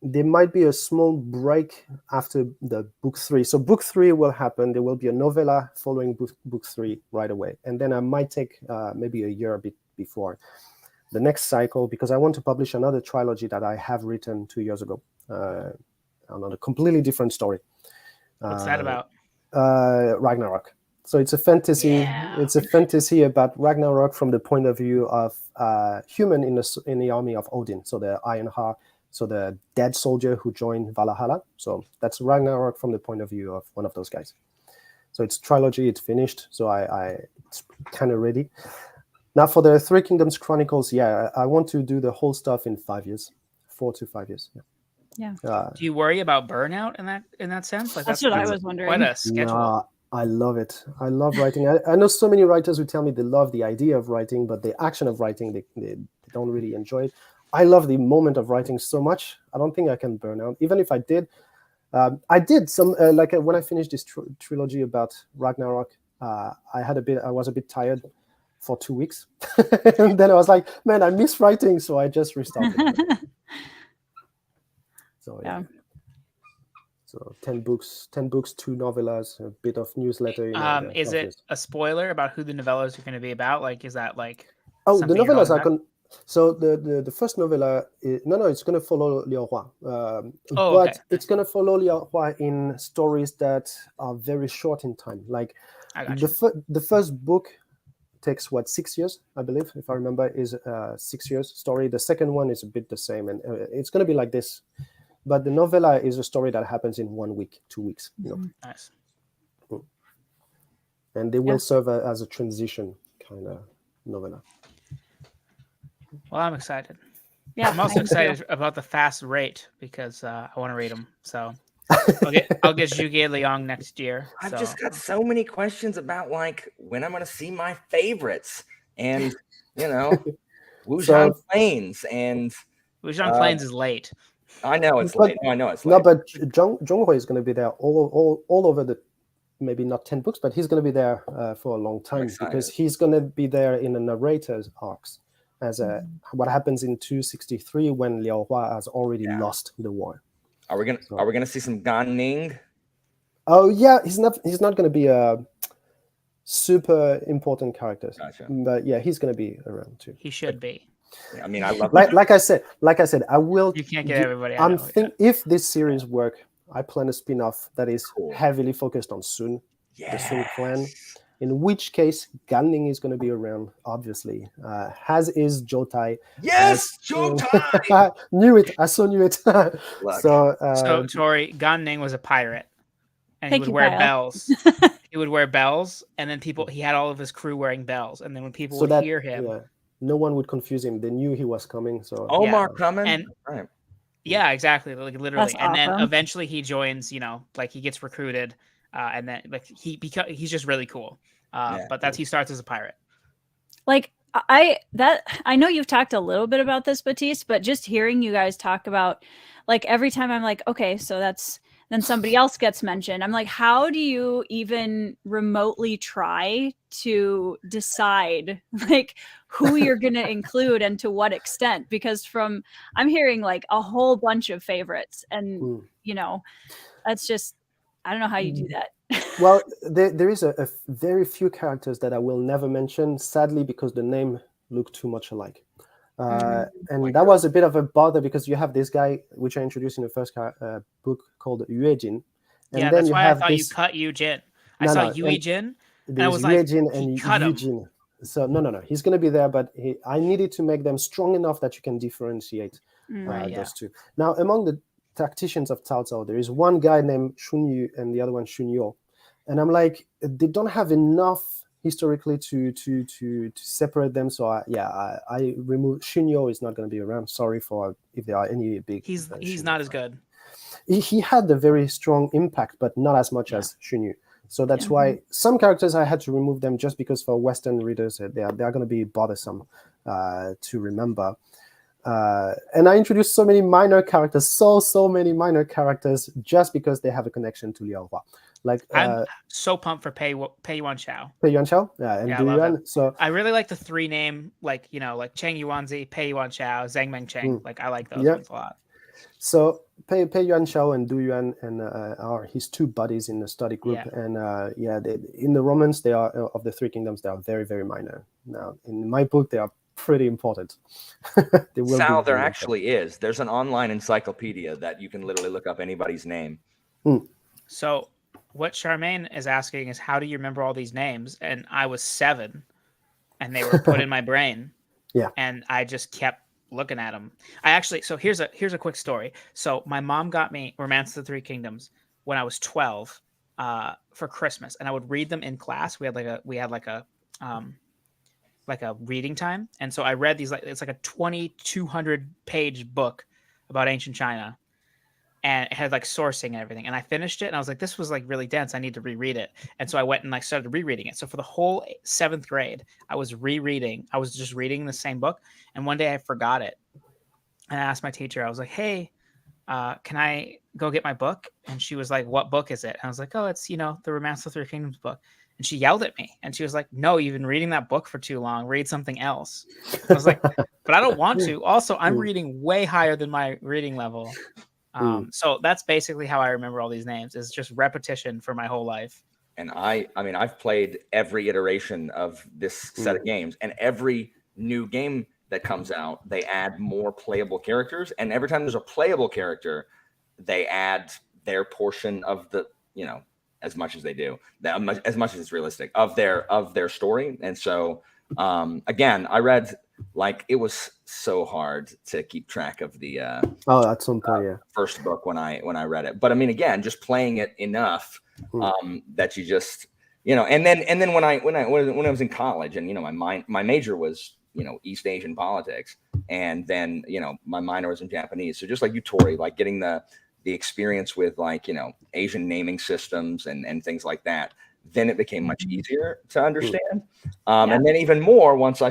there might be a small break after the book 3. So book 3 will happen. There will be a novella following book 3 right away, and then I might take maybe a year a bit before the next cycle, because I want to publish another trilogy that I have written 2 years ago on a completely different story. What's that about? Ragnarok. So it's a fantasy. Yeah. It's a fantasy about Ragnarok from the point of view of human in the army of Odin. So the Ironheart, so the dead soldier who joined Valhalla. So that's Ragnarok from the point of view of one of those guys. So it's trilogy. It's finished. So it's kind of ready. Now for the Three Kingdoms Chronicles, I want to do the whole stuff in 5 years, 4 to 5 years. Yeah. Do you worry about burnout in that sense? Like that's what I was wondering. Quite a schedule. No, I love it. I love writing. I know so many writers who tell me they love the idea of writing, but the action of writing, they don't really enjoy it. I love the moment of writing so much. I don't think I can burn out. Even if I did, I did some when I finished this trilogy about Ragnarok, I was a bit tired for 2 weeks, and then I was like, man, I miss writing, so I just restarted. So yeah. So 10 books, 2 novellas, a bit of newsletter. Is it a spoiler about who the novellas are going to be about? Like, is that like? Oh, the novellas are so the first novella it's going to follow Liao Hua, but it's going to follow Liao Hua in stories that are very short in time. Like the first book takes 6 years, I believe, if I remember, is 6 years story. The second one is a bit the same, and it's going to be like this. But the novella is a story that happens in 1 week, 2 weeks. Nice. And they will serve as a transition kind of novella. Well, I'm excited. Yeah, I'm also excited about the fast rate because I want to read them. So I'll get Zhuge Liang next year. I've just got so many questions about when I'm going to see my favorites, and Wujian Plains and Wujian Plains is late. I know it's late. I know it's late. No, but Zhonghui is going to be there all over the, maybe not 10 books, but he's going to be there for a long time because he's going to be there in the narrator's arcs as what happens in 263 when Liao Hua has already lost the war. Are we gonna see some Gan Ning? Oh yeah, he's not going to be a super important character, but yeah, he's going to be around too. He should be. I mean, I love like I said, I will. You can't get everybody. If this series work, I plan a spin-off that is heavily focused on Sun, the Sun clan. In which case, Gan Ning is going to be around, obviously. As is Jotai. Yes, Jotai. Knew it. I so knew it. So Tori, Gan Ning was a pirate, and he would wear bells. He would wear bells, and then he had all of his crew wearing bells, and then when people would hear him. Yeah. No one would confuse him. They knew he was coming. So Omar coming, and right. Yeah, exactly. Like literally, That's then awesome. eventually he joins. He gets recruited, and then he's just really cool. But he starts as a pirate. I know you've talked a little bit about this, Baptiste, but just hearing you guys talk about, every time I'm like, okay, so then somebody else gets mentioned. I'm like, how do you even remotely try to decide who you're going to include and to what extent? Because I'm hearing a whole bunch of favorites, and that's just, I don't know how you do that. Well, there is a very few characters that I will never mention, sadly, because the name look too much alike. And that was a bit of a bother because you have this guy, which I introduced in the first book, called Yue Jin. And then that's why I thought you cut Yu Jin. I saw Yue Jin, and I was Yue Jin and Yu Jin. So no, he's going to be there, but I needed to make them strong enough that you can differentiate those two. Now, among the tacticians of Cao Cao, there is one guy named Shun Yu and the other one Shun Yo, and I'm like, they don't have enough historically to separate them. So I remove Shun Yo. Is not going to be around. Sorry for if there are any big. He's not as good. He had a very strong impact, but not as much as Shun Yu. So that's why some characters I had to remove them just because for Western readers they are going to be bothersome to remember. And I introduced so many minor characters, so many minor characters just because they have a connection to Liao Hua. I'm so pumped for Pei Yuan Chao. Pei Yuan Chao, and Du Yuan. So I really like the three name, like Cheng Yuanzi, Pei Yuan Chao, Zhang Meng Cheng. I like those ones a lot. So Pei Yuan Chao and Du Yuan and are his two buddies in the study group, and in the romance they are of the Three Kingdoms. They are very, very minor. Now in my book they are pretty important. Sal, there actually is. There's an online encyclopedia that you can literally look up anybody's name. So what Charmaine is asking is, how do you remember all these names? And I was 7, and they were put in my brain. Yeah. And I just kept looking at them. So here's a quick story. So my mom got me Romance of the Three Kingdoms when I was 12 for Christmas, and I would read them in class. We had like a reading time, and so I read these, like, it's like a 2,200 page book about ancient China, and it had like sourcing and everything. And I finished it, and I was like, this was like really dense. I need to reread it. And so I went and like started rereading it. So for the whole 7th grade, I was just reading the same book. And one day I forgot it, and I asked my teacher. I was like, hey, can I go get my book? And she was like, what book is it? And I was like, oh, it's, the Romance of the Three Kingdoms book. And she yelled at me, and she was like, no, you've been reading that book for too long. Read something else. I was like, but I don't want to. Also, I'm reading way higher than my reading level. So that's basically how I remember all these names, is just repetition for my whole life. And I mean, I've played every iteration of this set of games, and every new game that comes out, they add more playable characters. And every time there's a playable character, they add their portion of the, as much as they do, as much as it's realistic of their story. And so, again, I read, like, it was so hard to keep track of the at some point, first book when I read it. But I mean, again, just playing it enough that you just, and then when I was in college, and my major was East Asian politics, and then my minor was in Japanese. So just like you, Tori, like getting the experience with, like, Asian naming systems and things like that, then it became much easier to understand. And then even more once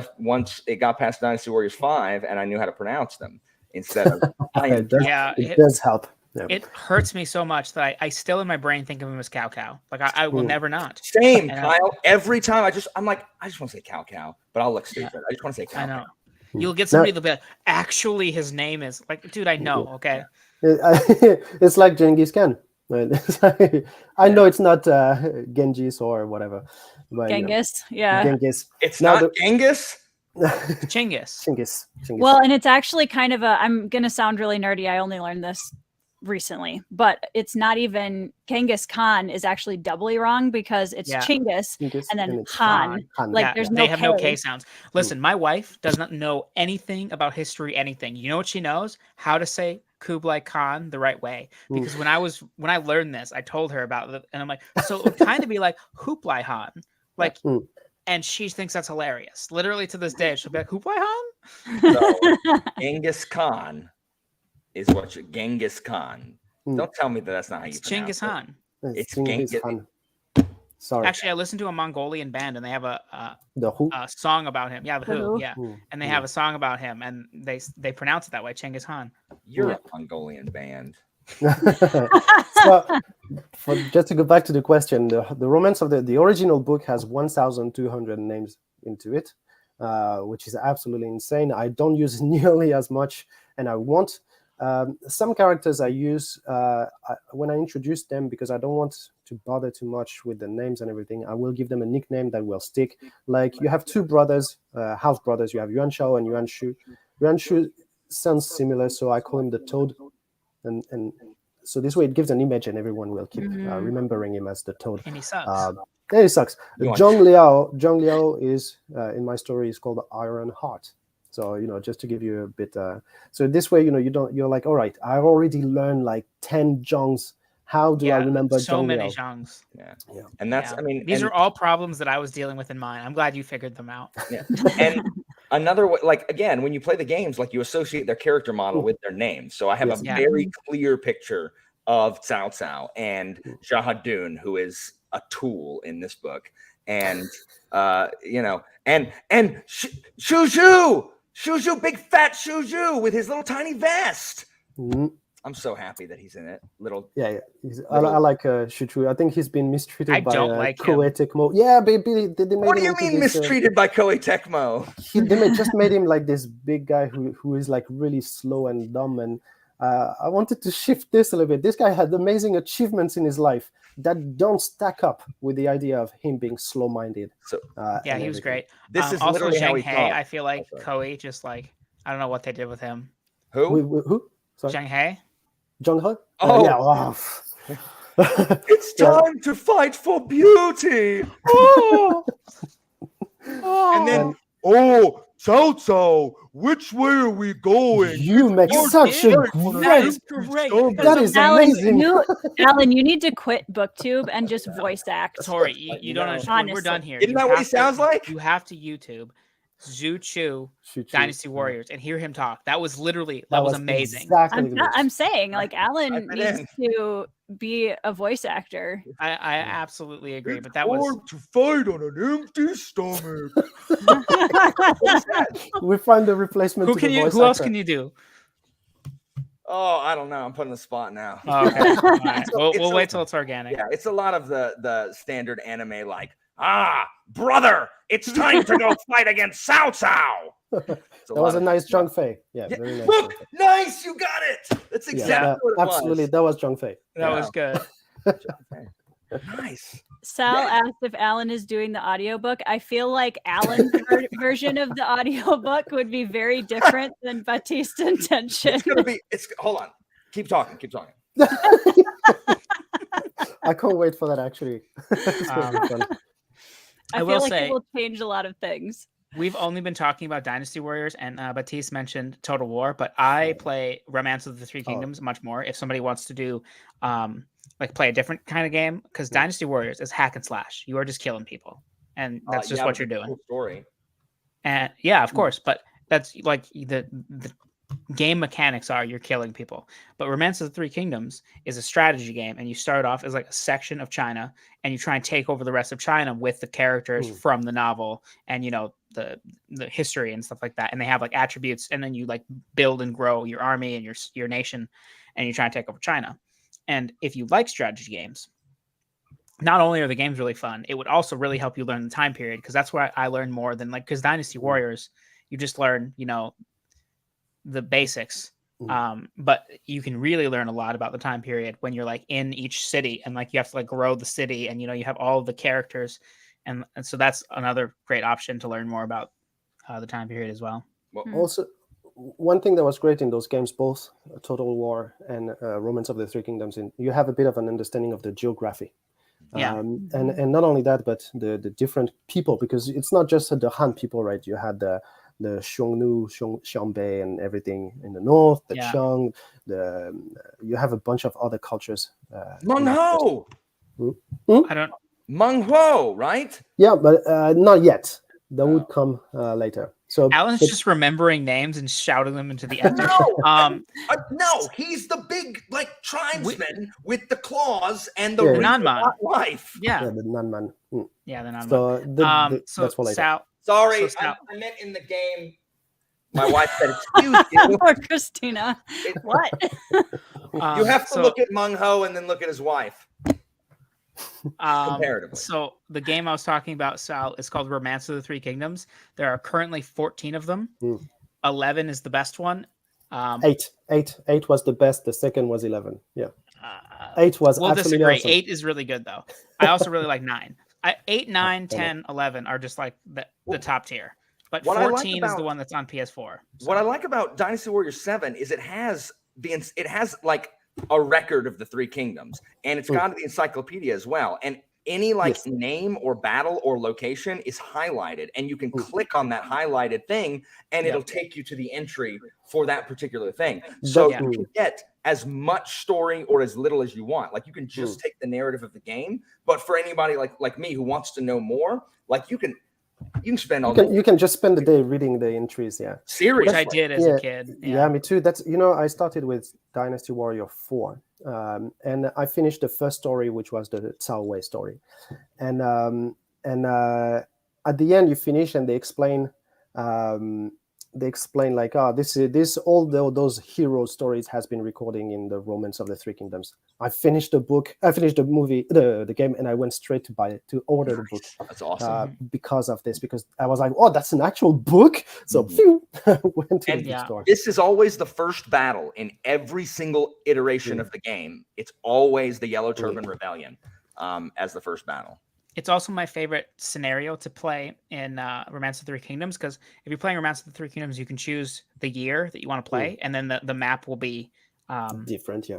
it got past Dynasty Warriors 5 and I knew how to pronounce them instead of it does help. Yeah. It hurts me so much that I still in my brain think of him as Cow Cow. Like I will never not. Same, Kyle. Every time I'm like, I just want to say Cow Cow, but I'll look stupid. I just want to say Cow Cow. You'll get somebody that'll be like, actually his name is, like, dude, I know, okay? It's like Genghis Khan. Right? I know it's not Genghis or whatever. But, Genghis, Genghis. It's not Genghis? Chinggis. Well, and it's actually kind of I'm going to sound really nerdy. I only learned this recently, but it's not even Genghis Khan is actually doubly wrong, because it's Chinggis and then Khan. Like there's they have no K sounds. Listen, my wife does not know anything about history, anything. You know what she knows? How to say Kublai Khan the right way. Because when I learned this, I told her about it, and I'm like, so it would kind of be like Hooplai Han. Like and she thinks that's hilarious. Literally to this day, she'll be like, Hooplai Han? So, Genghis Khan is what Genghis Khan. Don't tell me that's not how you pronounce Genghis Khan. It's Genghis Khan. Sorry. Actually, I listened to a Mongolian band, and they have a Who? song about him. Yeah, the Who. Yeah, and they have a song about him, and they pronounce it that way, Genghis Khan. You're a Mongolian band. So, just to go back to the question, the Romance of the original book has 1,200 names into it, which is absolutely insane. I don't use nearly as much, and I won't. Some characters I use when I introduce them, because I don't want to bother too much with the names and everything. I will give them a nickname that will stick. Like, you have two brothers, half brothers. You have Yuan Shao and Yuan Shu. Yuan Shu sounds similar, so I call him the Toad, and so this way it gives an image, and everyone will keep remembering him as the Toad. And he sucks. He sucks. Zhong Liao is in my story is called Iron Heart. So, just to give you a bit, so this way, you're like, all right, I've already learned like 10 Zhongs. How do I remember so Zhong many Liao? Zhongs? Yeah. And that's, I mean, these are all problems that I was dealing with in mine. I'm glad you figured them out. Yeah. And another way, like, again, when you play the games, like, you associate their character model with their name. So I have a very clear picture of Cao Cao and Jahadun, who is a tool in this book. And, and Shuju, big fat Shuju with his little tiny vest. I'm so happy that he's in it. I like Shuju. I think he's been mistreated by Koei Tecmo. Yeah, baby. They made what do you mean mistreated by Koei Tecmo? They just made him like this big guy who is like really slow and dumb. And I wanted to shift this a little bit. This guy had amazing achievements in his life that don't stack up with the idea of him being slow-minded. So he was great. This is also literally how Zhang he He. I feel like Koei just like, I don't know what they did with him. Who? Who? Sorry. Zhang He. Zhang He? Oh, yeah. It's time to fight for beauty. Oh. And then, Cao Cao, which way are we going? You make such a great. That is amazing. Alan, you need to quit BookTube and just voice act. Tori, you don't understand. When we're done here. Isn't that what he sounds like? You have to YouTube Zhu Chu Dynasty Warriors and hear him talk. That was literally that was amazing. Exactly. I'm saying, like, Alan needs to be a voice actor. I absolutely agree, but that was to fight on an empty stomach. We find the replacement. Who else can you do? Oh, I don't know. I'm putting the spot now. Oh, okay. All right. We'll wait till it's organic. Yeah, it's a lot of the standard anime, like, brother, it's time to go fight against Cao Cao. That was a nice Zhang Fei. Yeah, very nice. Look, nice, you got it. That's exactly what it was. Absolutely, that was Zhang Fei. That was good. Nice. Sal asked if Alan is doing the audiobook. I feel like Alan's version of the audiobook would be very different than Baptiste's intention. Hold on. Keep talking. I can't wait for that, actually. It's gonna be fun. I feel like it will change a lot of things. We've only been talking about Dynasty Warriors, and Baptiste mentioned Total War, but I play Romance of the Three Kingdoms much more. If somebody wants to do, play a different kind of game, because Dynasty Warriors is hack and slash. You are just killing people, and that's just what you're doing. Cool story. And yeah, of course, but that's like the game mechanics are you're killing people. But Romance of the Three Kingdoms is a strategy game, and you start off as like a section of China, and you try and take over the rest of China with the characters from the novel, and the history and stuff like that. And they have like attributes, and then you like build and grow your army and your nation, and you try and take over China. And if you like strategy games, not only are the games really fun, it would also really help you learn the time period, because that's where I learned more than because Dynasty Warriors, you just learn the basics, but you can really learn a lot about the time period when you're like in each city, and like you have to like grow the city, and you have all of the characters, and so that's another great option to learn more about the time period as well. Also, one thing that was great in those games, both Total War and Romance of the Three Kingdoms, you have a bit of an understanding of the geography. And not only that, but the different people, because it's not just the Han people, right? You had the Xiongnu, Xianbei, and everything in the north, the Qiang, you have a bunch of other cultures. Menghuo! I don't... Menghuo, right? Yeah, but not yet. That would come later. So Alan's just remembering names and shouting them into the ender. No, he's the big tribesman with the claws and the Nanman life. Yeah, the Nanman. Yeah, the Nanman. So that's what I Sorry, I meant in the game. My wife said, "Excuse you." Poor Christina. What? You have to look at Menghuo and then look at his wife. Comparatively. So the game I was talking about, Sal, is called Romance of the Three Kingdoms. There are currently 14 of them. 11 is the best one. 8 was the best. The second was 11. Yeah. 8 was absolutely awesome. 8 is really good though. I also really like 9. 8, 9, 10, 11 are just like the top tier. But 14 is the one that's on PS4. So. What I like about Dynasty Warriors 7 is it has like a record of the Three Kingdoms, and it's got the encyclopedia as well. And any name or battle or location is highlighted, and you can click on that highlighted thing, and it'll take you to the entry for that particular thing. So you can get as much story or as little as you want. Like you can just take the narrative of the game, but for anybody like me who wants to know more, like you can spend all you can just spend the day reading the entries. Seriously, which I did as a kid. Yeah, me too. That's I started with Dynasty Warrior 4, and I finished the first story, which was the Cao Wei story, and at the end you finish and they explain like, this all those hero stories has been recording in the Romance of the Three Kingdoms. I finished the book, I finished the movie, the game, and I went straight to order the book. That's awesome. Because of this, because I was like, that's an actual book. So went to the bookstore. This is always the first battle in every single iteration of the game. It's always the Yellow Turban Rebellion as the first battle. It's also my favorite scenario to play in Romance of the Three Kingdoms, because if you're playing Romance of the Three Kingdoms, you can choose the year that you want to play, and then the map will be different,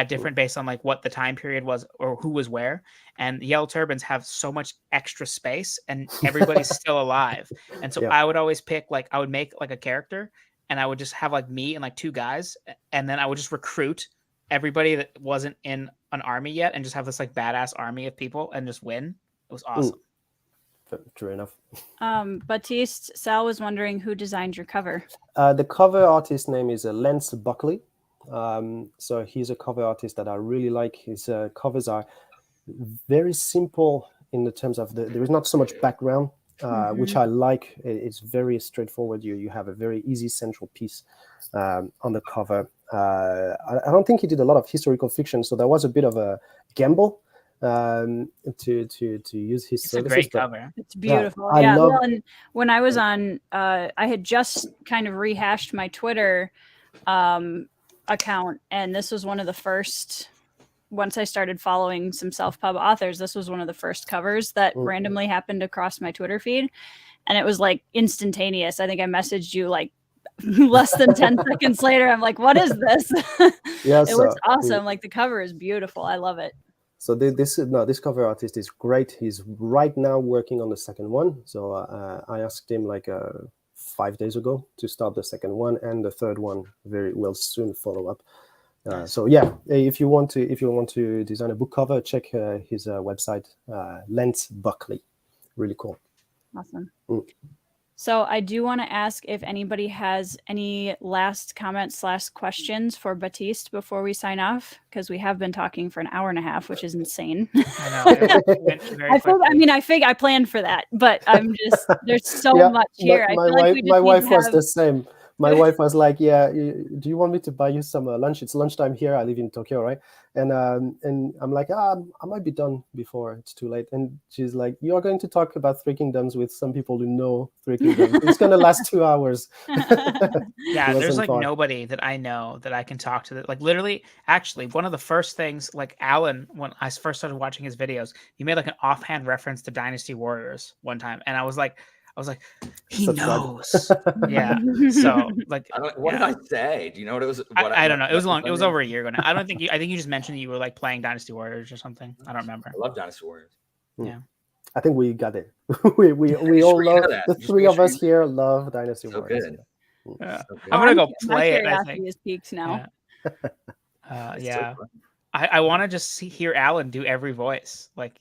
different based on like what the time period was or who was where. And the Yellow Turbans have so much extra space, and everybody's still alive. And so I would always pick, like, I would make like a character, and I would just have like me and like 2 guys, and then I would just recruit everybody that wasn't in an army yet, and just have this like badass army of people and just win. It was awesome. True enough. Baptiste, Sal was wondering who designed your cover. The cover artist name is Lance Buckley. So he's a cover artist that I really like. His covers are very simple in the terms of there is not so much background, which I like. It's very straightforward. You have a very easy central piece on the cover. I don't think he did a lot of historical fiction, so there was a bit of a gamble to use his services. It's a great cover. It's beautiful. Yeah. Well, and when I was on, I had just kind of rehashed my Twitter account, and this was one of the first. Once I started following some self-pub authors, this was one of the first covers that randomly happened across my Twitter feed, and it was like instantaneous. I think I messaged you like less than 10 seconds later. I'm like, what is this? It looks awesome. Like the cover is beautiful. I love it. So this cover artist is great. He's right now working on the second one. So I asked him like 5 days ago to start the second one, and the third one will soon follow up. So yeah, if you want to design a book cover, check his website, Lance Buckley. Really cool. Awesome. So I do want to ask if anybody has any last comments / questions for Baptiste before we sign off, because we have been talking for an hour and a half, which is insane. I know. I planned for that, but I'm just, there's so much here. My wife was the same. My wife was like, "Yeah, do you want me to buy you some lunch? It's lunchtime here. I live in Tokyo, right?" And I'm like, I might be done before it's too late. And she's like, "You are going to talk about Three Kingdoms with some people who know Three Kingdoms. It's going to last 2 hours." Yeah, there's like nobody that I know that I can talk to. That, like, literally, actually, one of the first things, like Alan, when I first started watching his videos, he made like an offhand reference to Dynasty Warriors one time, and I was like, he knows. Yeah. So like, what did I say? Do you know what it was? I don't know. It was long. It was over a year ago now. I think you just mentioned that you were like playing Dynasty Warriors or something. I don't remember. I love Dynasty Warriors. Yeah. I think we got it. we all love the three of us here love Dynasty Warriors. Good. Yeah. So good. I'm gonna go play it. I think. Is peaked now. Yeah. I want to just hear Alan do every voice. Like.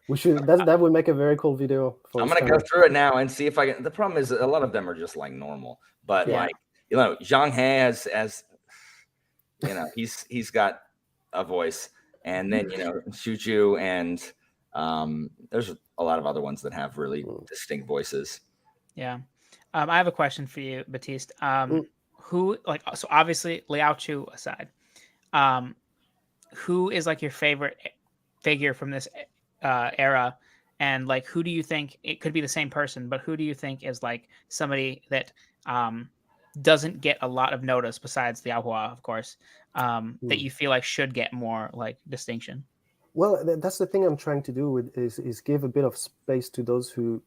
We should. That would make a very cool video. I'm gonna go through it now and see if I can. The problem is a lot of them are just like normal, but like Zhang He as he's got a voice, and then Shuju and there's a lot of other ones that have really distinct voices. Yeah, I have a question for you, Baptiste. Who so obviously Liao Chu aside, who is like your favorite figure from this era, and like who do you think, it could be the same person, but who do you think is like somebody that doesn't get a lot of notice besides the Ahua, of course, that you feel like should get more like distinction? Well, that's the thing I'm trying to do with is give a bit of space to those who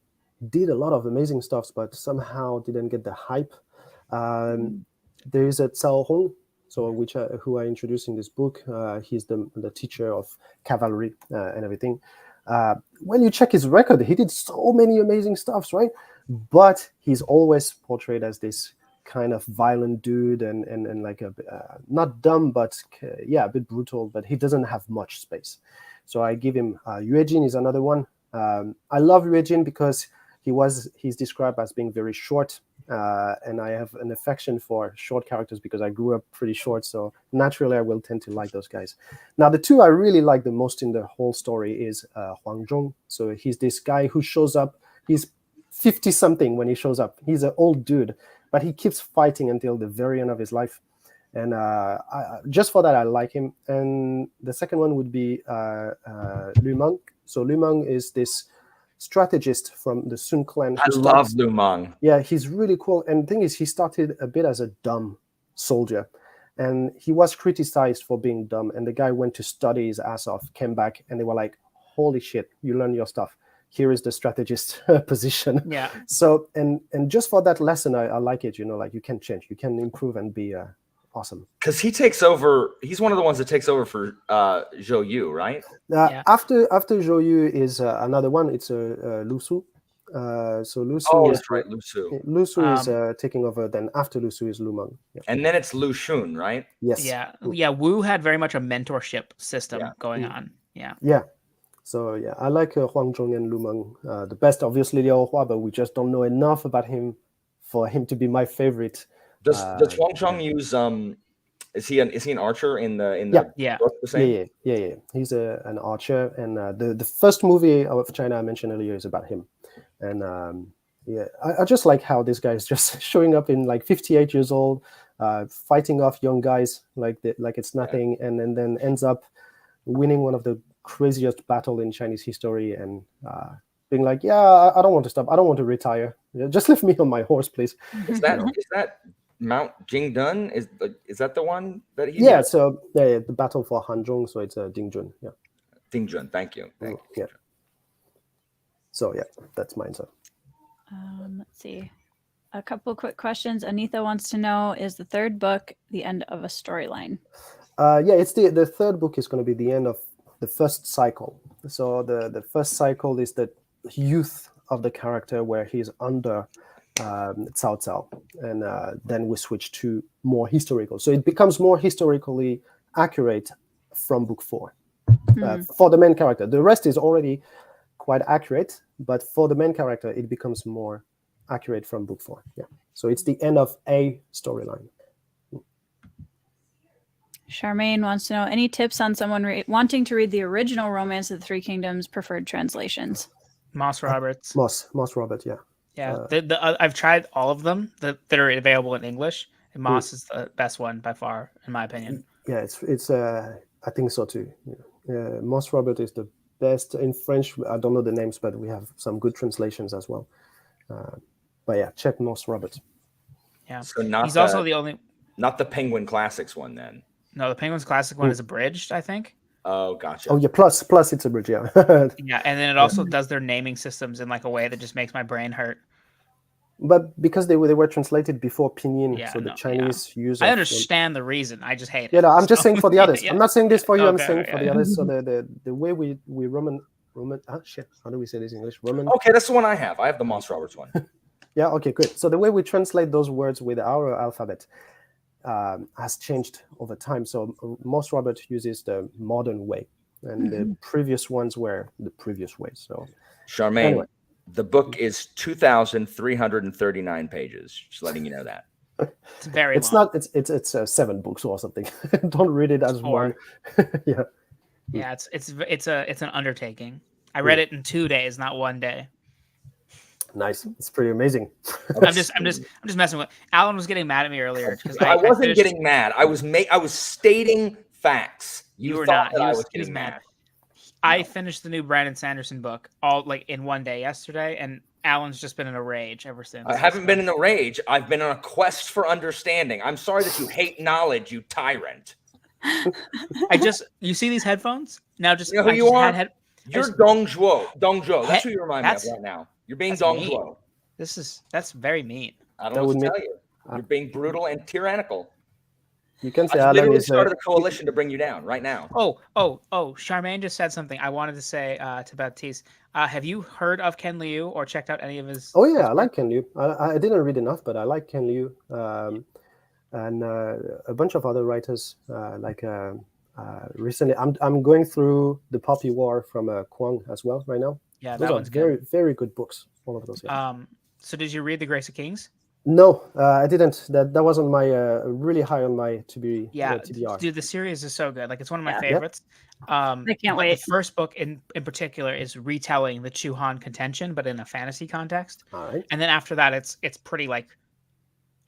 did a lot of amazing stuff but somehow didn't get the hype. There is a Cao Hong, so who I introduced in this book. He's the teacher of cavalry and everything. When you check his record, he did so many amazing stuffs, right? But he's always portrayed as this kind of violent dude and like not dumb, but a bit brutal. But he doesn't have much space. So I give him Yue Jin is another one. I love Yue Jin because he's described as being very short. And I have an affection for short characters because I grew up pretty short. So naturally, I will tend to like those guys. Now, the two I really like the most in the whole story is Huang Zhong. So he's this guy who shows up. He's 50-something when he shows up. He's an old dude, but he keeps fighting until the very end of his life. And just for that, I like him. And the second one would be Lu Meng. So Lu Meng is this strategist from the Sun clan. I love Lu Meng. Yeah, he's really cool. And the thing is, he started a bit as a dumb soldier, and he was criticized for being dumb. And the guy went to study his ass off, came back, and they were like, "Holy shit, you learned your stuff. Here is the strategist position." Yeah. So and just for that lesson, I like it. Like you can change, you can improve and be awesome. Because he takes over. He's one of the ones that takes over for Zhou Yu, right? After Zhou Yu is another one. It's Lu Su. So Lu Su Oh, is that's right, Lu Su. Lu Su is taking over. Then after Lu Su is Lu Meng. Yeah. And then it's Lu Xun, right? Yes. Yeah. Wu had very much a mentorship system going on. Yeah. Yeah. So yeah, I like Huang Zhong and Lu Meng. The best, obviously, Liao Hua, but we just don't know enough about him for him to be my favorite. Does Huang Zhong use Is he an archer in the book the same? Yeah. He's an archer, and the first movie of China I mentioned earlier is about him, and I just like how this guy is just showing up in like 58 years old, fighting off young guys like it's nothing, and then ends up winning one of the craziest battle in Chinese history, and being like, I don't want to stop, I don't want to retire, just leave me on my horse, please. Is that Mount Jingdun? Is that the one that he? Yeah, so the battle for Hanzhong, so it's Dingjun. Yeah, Dingjun. Thank you. Yeah. So yeah, that's mine. So let's see, a couple quick questions. Anitha wants to know: is the third book the end of a storyline? It's the third book is going to be the end of the first cycle. So the first cycle is the youth of the character, where he's under Cao Cao, and then we switch to more historical. So it becomes more historically accurate from book 4 for the main character. The rest is already quite accurate, but for the main character, it becomes more accurate from book 4. Yeah. So it's the end of a storyline. Charmaine wants to know: any tips on someone wanting to read the original Romance of the Three Kingdoms, preferred translations? Moss Roberts. Moss Robert, yeah. Yeah, I've tried all of them that are available in English, and Moss is the best one by far, in my opinion. Yeah, it's I think so too. Yeah. Moss Robert is the best in French. I don't know the names, but we have some good translations as well. But yeah, check Moss Robert. Yeah, so he's also the only. Not the Penguin Classics one, then. No, the Penguin's Classic one is abridged, I think. Oh, gotcha. Oh yeah, plus it's abridged, yeah. Yeah, and then it also does their naming systems in like a way that just makes my brain hurt. But because they were translated before Pinyin, so the Chinese use. I understand the reason. I just hate it. Yeah, no, I'm just saying for the others. I'm not saying this for you. I'm saying for the others. So the way we Roman. How do we say this in English? Roman. Okay, that's the one I have. I have the Moss Roberts one. Yeah. Okay. Good. So the way we translate those words with our alphabet has changed over time. So Moss Robert uses the modern way, and the previous ones were the previous way. So, Charmaine, anyway. The book is 2,339 pages. Just letting you know that. It's very. It's long. not. It's 7 books or something. Don't read it as one. Yeah. Yeah. It's an undertaking. I read it in 2 days, not 1 day. Nice. It's pretty amazing. I'm just messing with. Alan was getting mad at me earlier because I wasn't getting mad. I was stating facts. You were not. He was mad. I finished the new Brandon Sanderson book all like in 1 day yesterday, and Alan's just been in a rage ever since. I haven't been in a rage. I've been on a quest for understanding. I'm sorry that you hate knowledge, you tyrant. You see these headphones? Now just you know who you are? You're Dong Zhuo. That's who you remind me of right now. You're being Dong Zhuo. That's very mean. I don't know what to tell you. You're being brutal and tyrannical. You can say I literally started a coalition to bring you down right now. Oh! Charmaine just said something. I wanted to say to Baptiste. Have you heard of Ken Liu or checked out any of his? Oh yeah, I like Ken Liu. I didn't read enough, but I like Ken Liu and a bunch of other writers. Recently, I'm going through The Poppy War from Kwang as well right now. Yeah, those that are one's very good. very good books. All of those. Yeah. So did you read The Grace of Kings? No, I didn't. That wasn't my really high on my TBR. Dude, the series is so good. Like it's one of my favorites. I can't wait. The first book in particular is retelling the Chu Han contention, but in a fantasy context. All right. And then after that, it's pretty like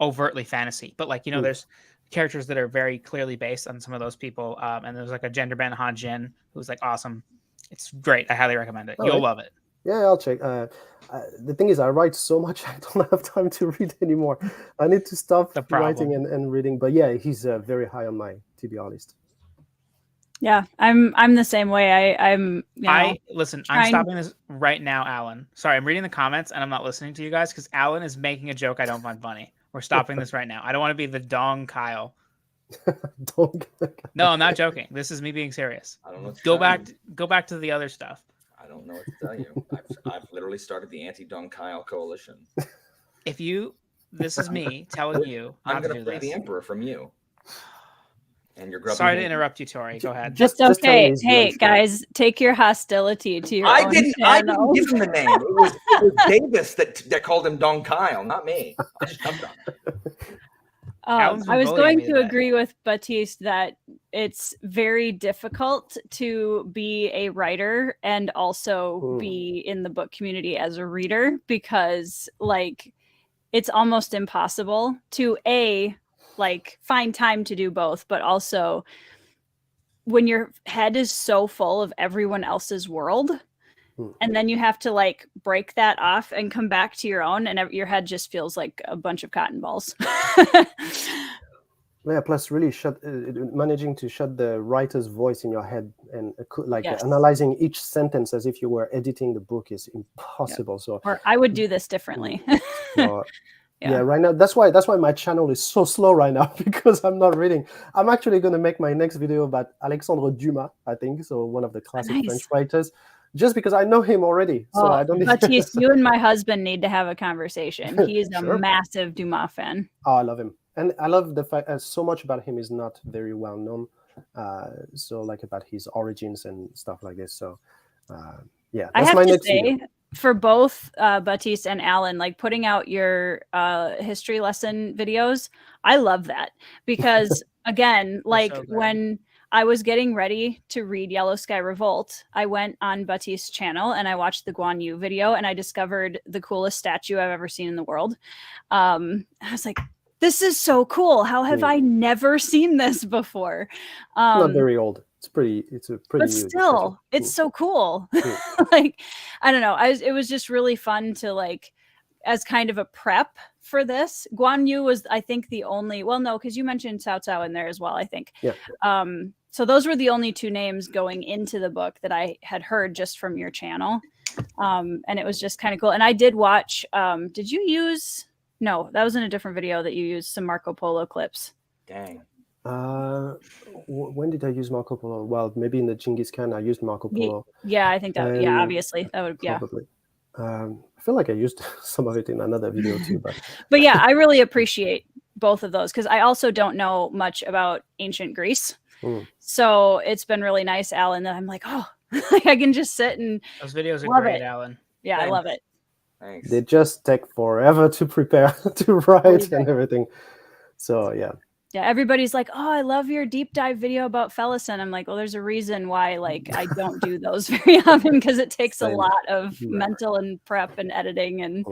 overtly fantasy. But like there's characters that are very clearly based on some of those people. And there's like a gender bend Han Jin who's like awesome. It's great. I highly recommend it. You'll love it. Yeah, I'll check. The thing is, I write so much, I don't have time to read anymore. I need to stop writing and reading. But yeah, he's very high on my TBR list. Yeah, I'm the same way. I'm stopping this right now, Alan. Sorry, I'm reading the comments and I'm not listening to you guys because Alan is making a joke I don't find funny. We're stopping this right now. I don't want to be the Dong Kyle. No, I'm not joking. This is me being serious. I don't know. Go back to the other stuff. I don't know what to tell you. I've literally started the anti-Dong Kyle coalition. This is me telling you I'm not going to to do free the this. emperor from you. And you're grubbing. Sorry to interrupt you, Tori. Go ahead. It's okay. Hey guys, take your hostility to your own channel. I didn't give him the name. It was Davis that called him Dong Kyle, not me. I just jumped on it. I was going to agree with Baptiste that it's very difficult to be a writer and also be in the book community as a reader, because like it's almost impossible to find time to do both, but also when your head is so full of everyone else's world, and then you have to like break that off and come back to your own, and your head just feels like a bunch of cotton balls. Yeah, plus really managing to shut the writer's voice in your head and analyzing each sentence as if you were editing the book is impossible. Yep. So, or I would do this differently. Yeah, right now that's why my channel is so slow right now, because I'm not reading. I'm actually going to make my next video about Alexandre Dumas, I think, so one of the classic French writers, just because I know him already. So I don't. Baptiste, you and my husband need to have a conversation. He is a massive Dumas fan. Oh, I love him, and I love the fact so much about him is not very well known. So like about his origins and stuff like this. So yeah, that's my next video. For both Baptiste and Alan, like putting out your history lesson videos, I love that, because again, like when I was getting ready to read Yellow Sky Revolt, I went on Baptiste's channel and I watched the Guan Yu video, and I discovered the coolest statue I've ever seen in the world. I was like, this is so cool. How have I never seen this before? Not very old. It's a pretty but new still it's so cool. Like, I don't know, it was just really fun to like, as kind of a prep for this. Guan Yu was, I think, the only, well, no, because you mentioned Cao Cao in there as well, I think. So those were the only two names going into the book that I had heard just from your channel, and it was just kind of cool. And I did watch, did you use, no, that was in a different video that you used some Marco Polo clips. Dang. When did I use Marco Polo? Well, maybe in the Genghis Khan I used Marco Polo. Yeah, I think that. Yeah, obviously that would. Probably. I feel like I used some of it in another video too, but yeah, I really appreciate both of those, because I also don't know much about ancient Greece, so it's been really nice, Alan, that I'm like, oh, I can just sit and those videos are great, Alan. Yeah, thanks. I love it. Thanks. They just take forever to prepare, to write and everything. So yeah. Yeah, everybody's like, oh, I love your deep dive video about Felison. I'm like, well, there's a reason why like I don't do those very often, because it takes a lot of mental and prep and editing and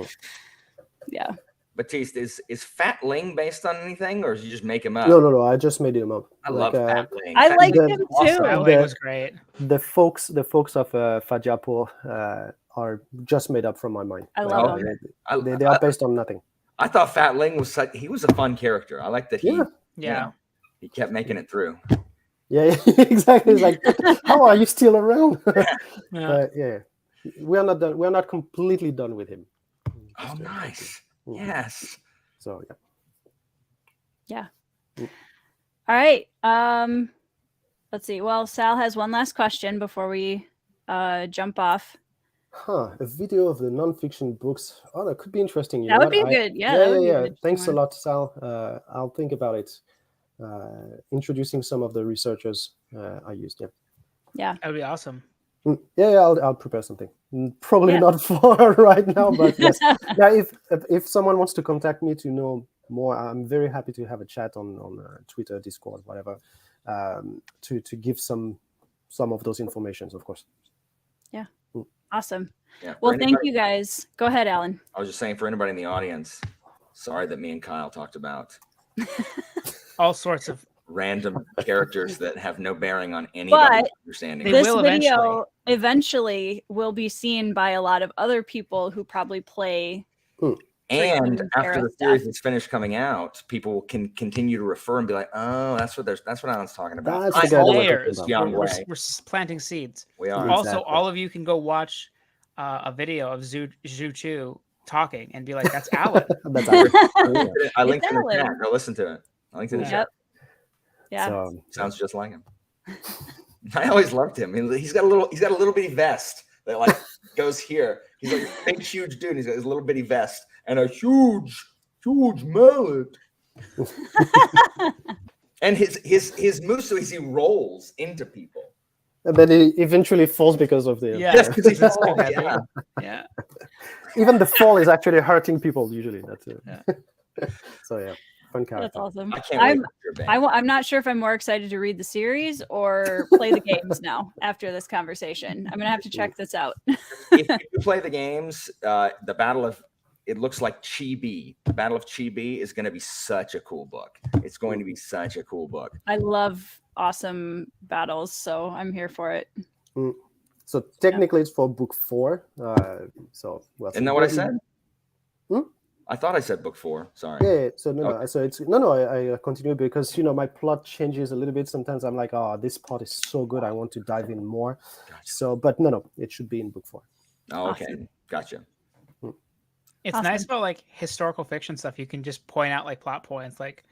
yeah. Baptiste, is Fat Ling based on anything, or did you just make him up? No, I just made him up. I love Fat Ling. I like him too. Fat Ling was great. The folks of Fajapur are just made up from my mind. I love them. They are based on nothing. I thought Fat Ling was he was a fun character. I like that he he kept making it through. Yeah, exactly. It's like, how are you still around? Yeah, we are not done. We are not completely done with him. Oh, nice. Yes. So yeah. All right. Let's see. Well, Sal has one last question before we jump off. A video of the nonfiction books. Oh, that could be interesting. That would be good. Yeah. Thanks a lot, Sal. I'll think about it. Introducing some of the researchers I used. Yeah. That would be awesome. Yeah, I'll prepare something. Probably not for right now, but yes. Yeah, if someone wants to contact me to know more, I'm very happy to have a chat on Twitter, Discord, whatever, to give some of those informations, of course. Yeah. Awesome. Yeah, well, thank you guys. Go ahead, Alan. I was just saying, for anybody in the audience, sorry that me and Kyle talked about all sorts of random characters that have no bearing on anybody's understanding. This video eventually will be seen by a lot of other people who probably play. And after the series is finished coming out, people can continue to refer and be like, "Oh, that's what Alan's talking about." That's layers. We're planting seeds. We are. Also, all of you can go watch a video of Zhu Chu talking and be like, "That's Alan." That's Alan. I linked in the chat. Go listen to it. I linked in the chat. Yeah. So, Sounds just like him. I always loved him. He's got a little bitty vest that like goes here. He's like a big, huge dude. He's got his little bitty vest and a huge mallet. And his move so he rolls into people. and then he eventually falls because of the Yes, because he's That's too heavy. Yeah. Even the fall is actually hurting people usually. That's it. Yeah. So yeah, fun character. That's awesome. I can't wait for your band. I'm not sure if I'm more excited to read the series or play the games now after this conversation. I'm gonna have to check this out. If you play the games, the Battle of it looks like Chibi. The Battle of Chibi is going to be such a cool book. It's going to be such a cool book. I love awesome battles, so I'm here for it. So technically, it's for book 4. So well, Isn't that what I said? Hmm? I thought I said book 4. Sorry. Yeah. So no. So it's no. I continue because my plot changes a little bit. Sometimes I'm like, oh, this part is so good, I want to dive in more. Gotcha. So, but no, it should be in book 4. Oh, okay. Awesome. Gotcha. It's Awesome. nice about like historical fiction stuff. You can just point out like plot points, like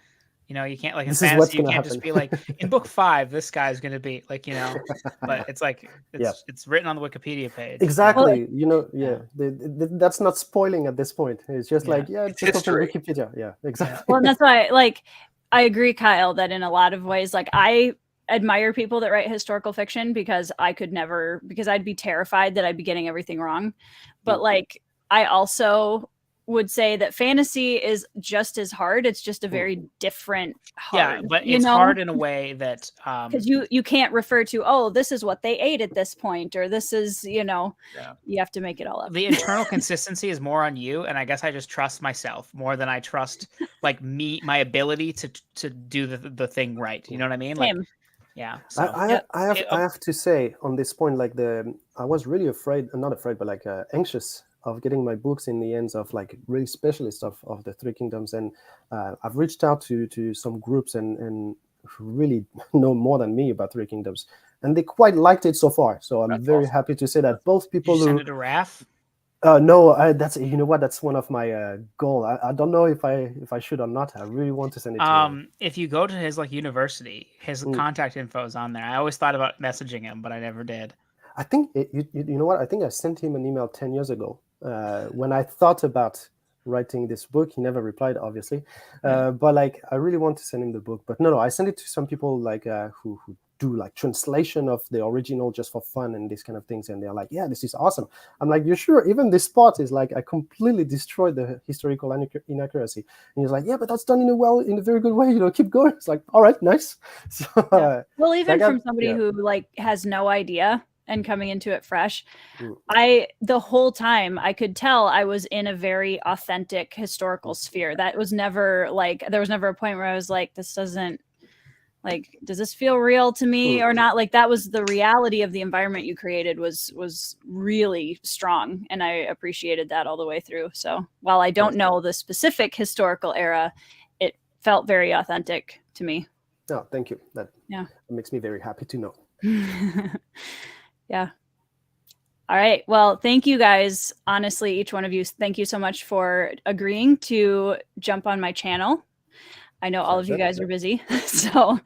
you can't like in This is what's fantasy. You gonna can't happen. just be like in book 5, this guy's going to be like but it's like it's written on the Wikipedia page. Exactly. That's not spoiling at this point. It's just like It's just open history. Wikipedia. Yeah, exactly. Well, and that's why, I agree, Kyle, that in a lot of ways, I admire people that write historical fiction because I'd be terrified that I'd be getting everything wrong. But I also would say that fantasy is just as hard. It's just a very different hard. Yeah, but it's hard in a way that because you can't refer to, this is what they ate at this point, or this is, you have to make it all up. the internal consistency is more on you, and I guess I just trust myself more than I trust my ability to do the thing right. You know what I mean? Same. Yeah. So, I have to say on this point, I was really not afraid, but anxious of getting my books in the hands of really specialists of the Three Kingdoms, and I've reached out to some groups and who really know more than me about Three Kingdoms, and they quite liked it so far. So I'm very happy to say that both people Did you send who it to Raph? no, that's that's one of my goal. I don't know if I should or not. I really want to send it to him. If you go to his university, his contact info is on there. I always thought about messaging him, but I never did. I think you know what? I think I sent him an email 10 years ago when I thought about writing this book. He never replied, obviously, but I really want to send him the book. But no, I sent it to some people who do translation of the original just for fun and these kind of things, and they're like, yeah, this is awesome. I'm like, you sure? Even this part is I completely destroyed the historical inaccuracy. And he's like, yeah, but that's done in a very good way. Keep going. It's like, all right, nice. So well, even from somebody who has no idea and coming into it fresh, the whole time I could tell I was in a very authentic historical sphere. That was never there was never a point where I was like, this doesn't does this feel real to me or not? That was the reality of the environment you created was really strong, and I appreciated that all the way through. So while I don't know the specific historical era, it felt very authentic to me. Oh, thank you. That makes me very happy to know. Yeah. All right. Well, thank you guys. Honestly, each one of you, thank you so much for agreeing to jump on my channel. I know all of you guys are busy. So,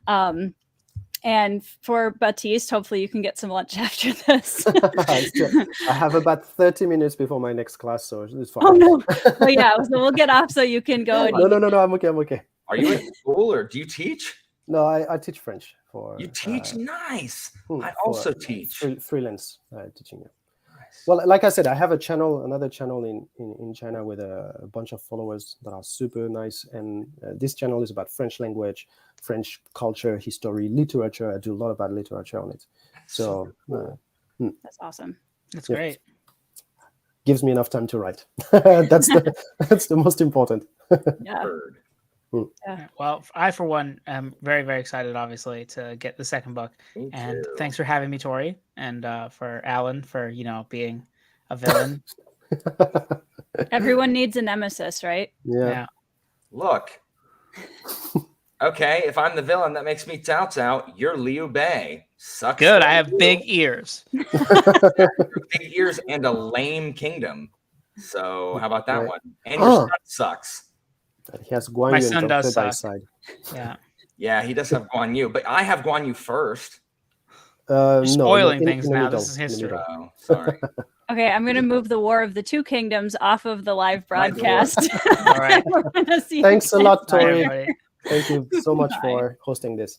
and for Baptiste, hopefully you can get some lunch after this. I have about 30 minutes before my next class, so it's fine. Oh, no. Oh, yeah. So we'll get off so you can go. No. I'm okay. Are you in school or do you teach? No, I teach French. You teach? Nice. I also teach. Freelance teaching. Nice. Well, like I said, I have another channel in China with a bunch of followers that are super nice. And this channel is about French language, French culture, history, literature. I do a lot about literature on it. So that's awesome. That's great. Gives me enough time to write. That's the most important. Yeah. Yeah. Well, I, for one, am very, very excited, obviously, to get the second book. And thanks for having me, Tori, and for Alan for, being a villain. Everyone needs a nemesis, right? Yeah. Look. Okay, if I'm the villain, that makes me Cao Cao. You're Liu Bei. Sucks. Good. I have big ears. Big ears and a lame kingdom. So how about that one? And your son sucks. He has Guan My Yu son and does Dr. suck. Side. Yeah. Yeah, he does have Guan Yu, but I have Guan Yu first. You're spoiling in things the now. middle, This is history. Oh, sorry. Okay, I'm going to move the War of the Two Kingdoms off of the live broadcast. All right. We're gonna see Thanks a lot, Bye, Tori. everybody. Thank you so much for hosting this.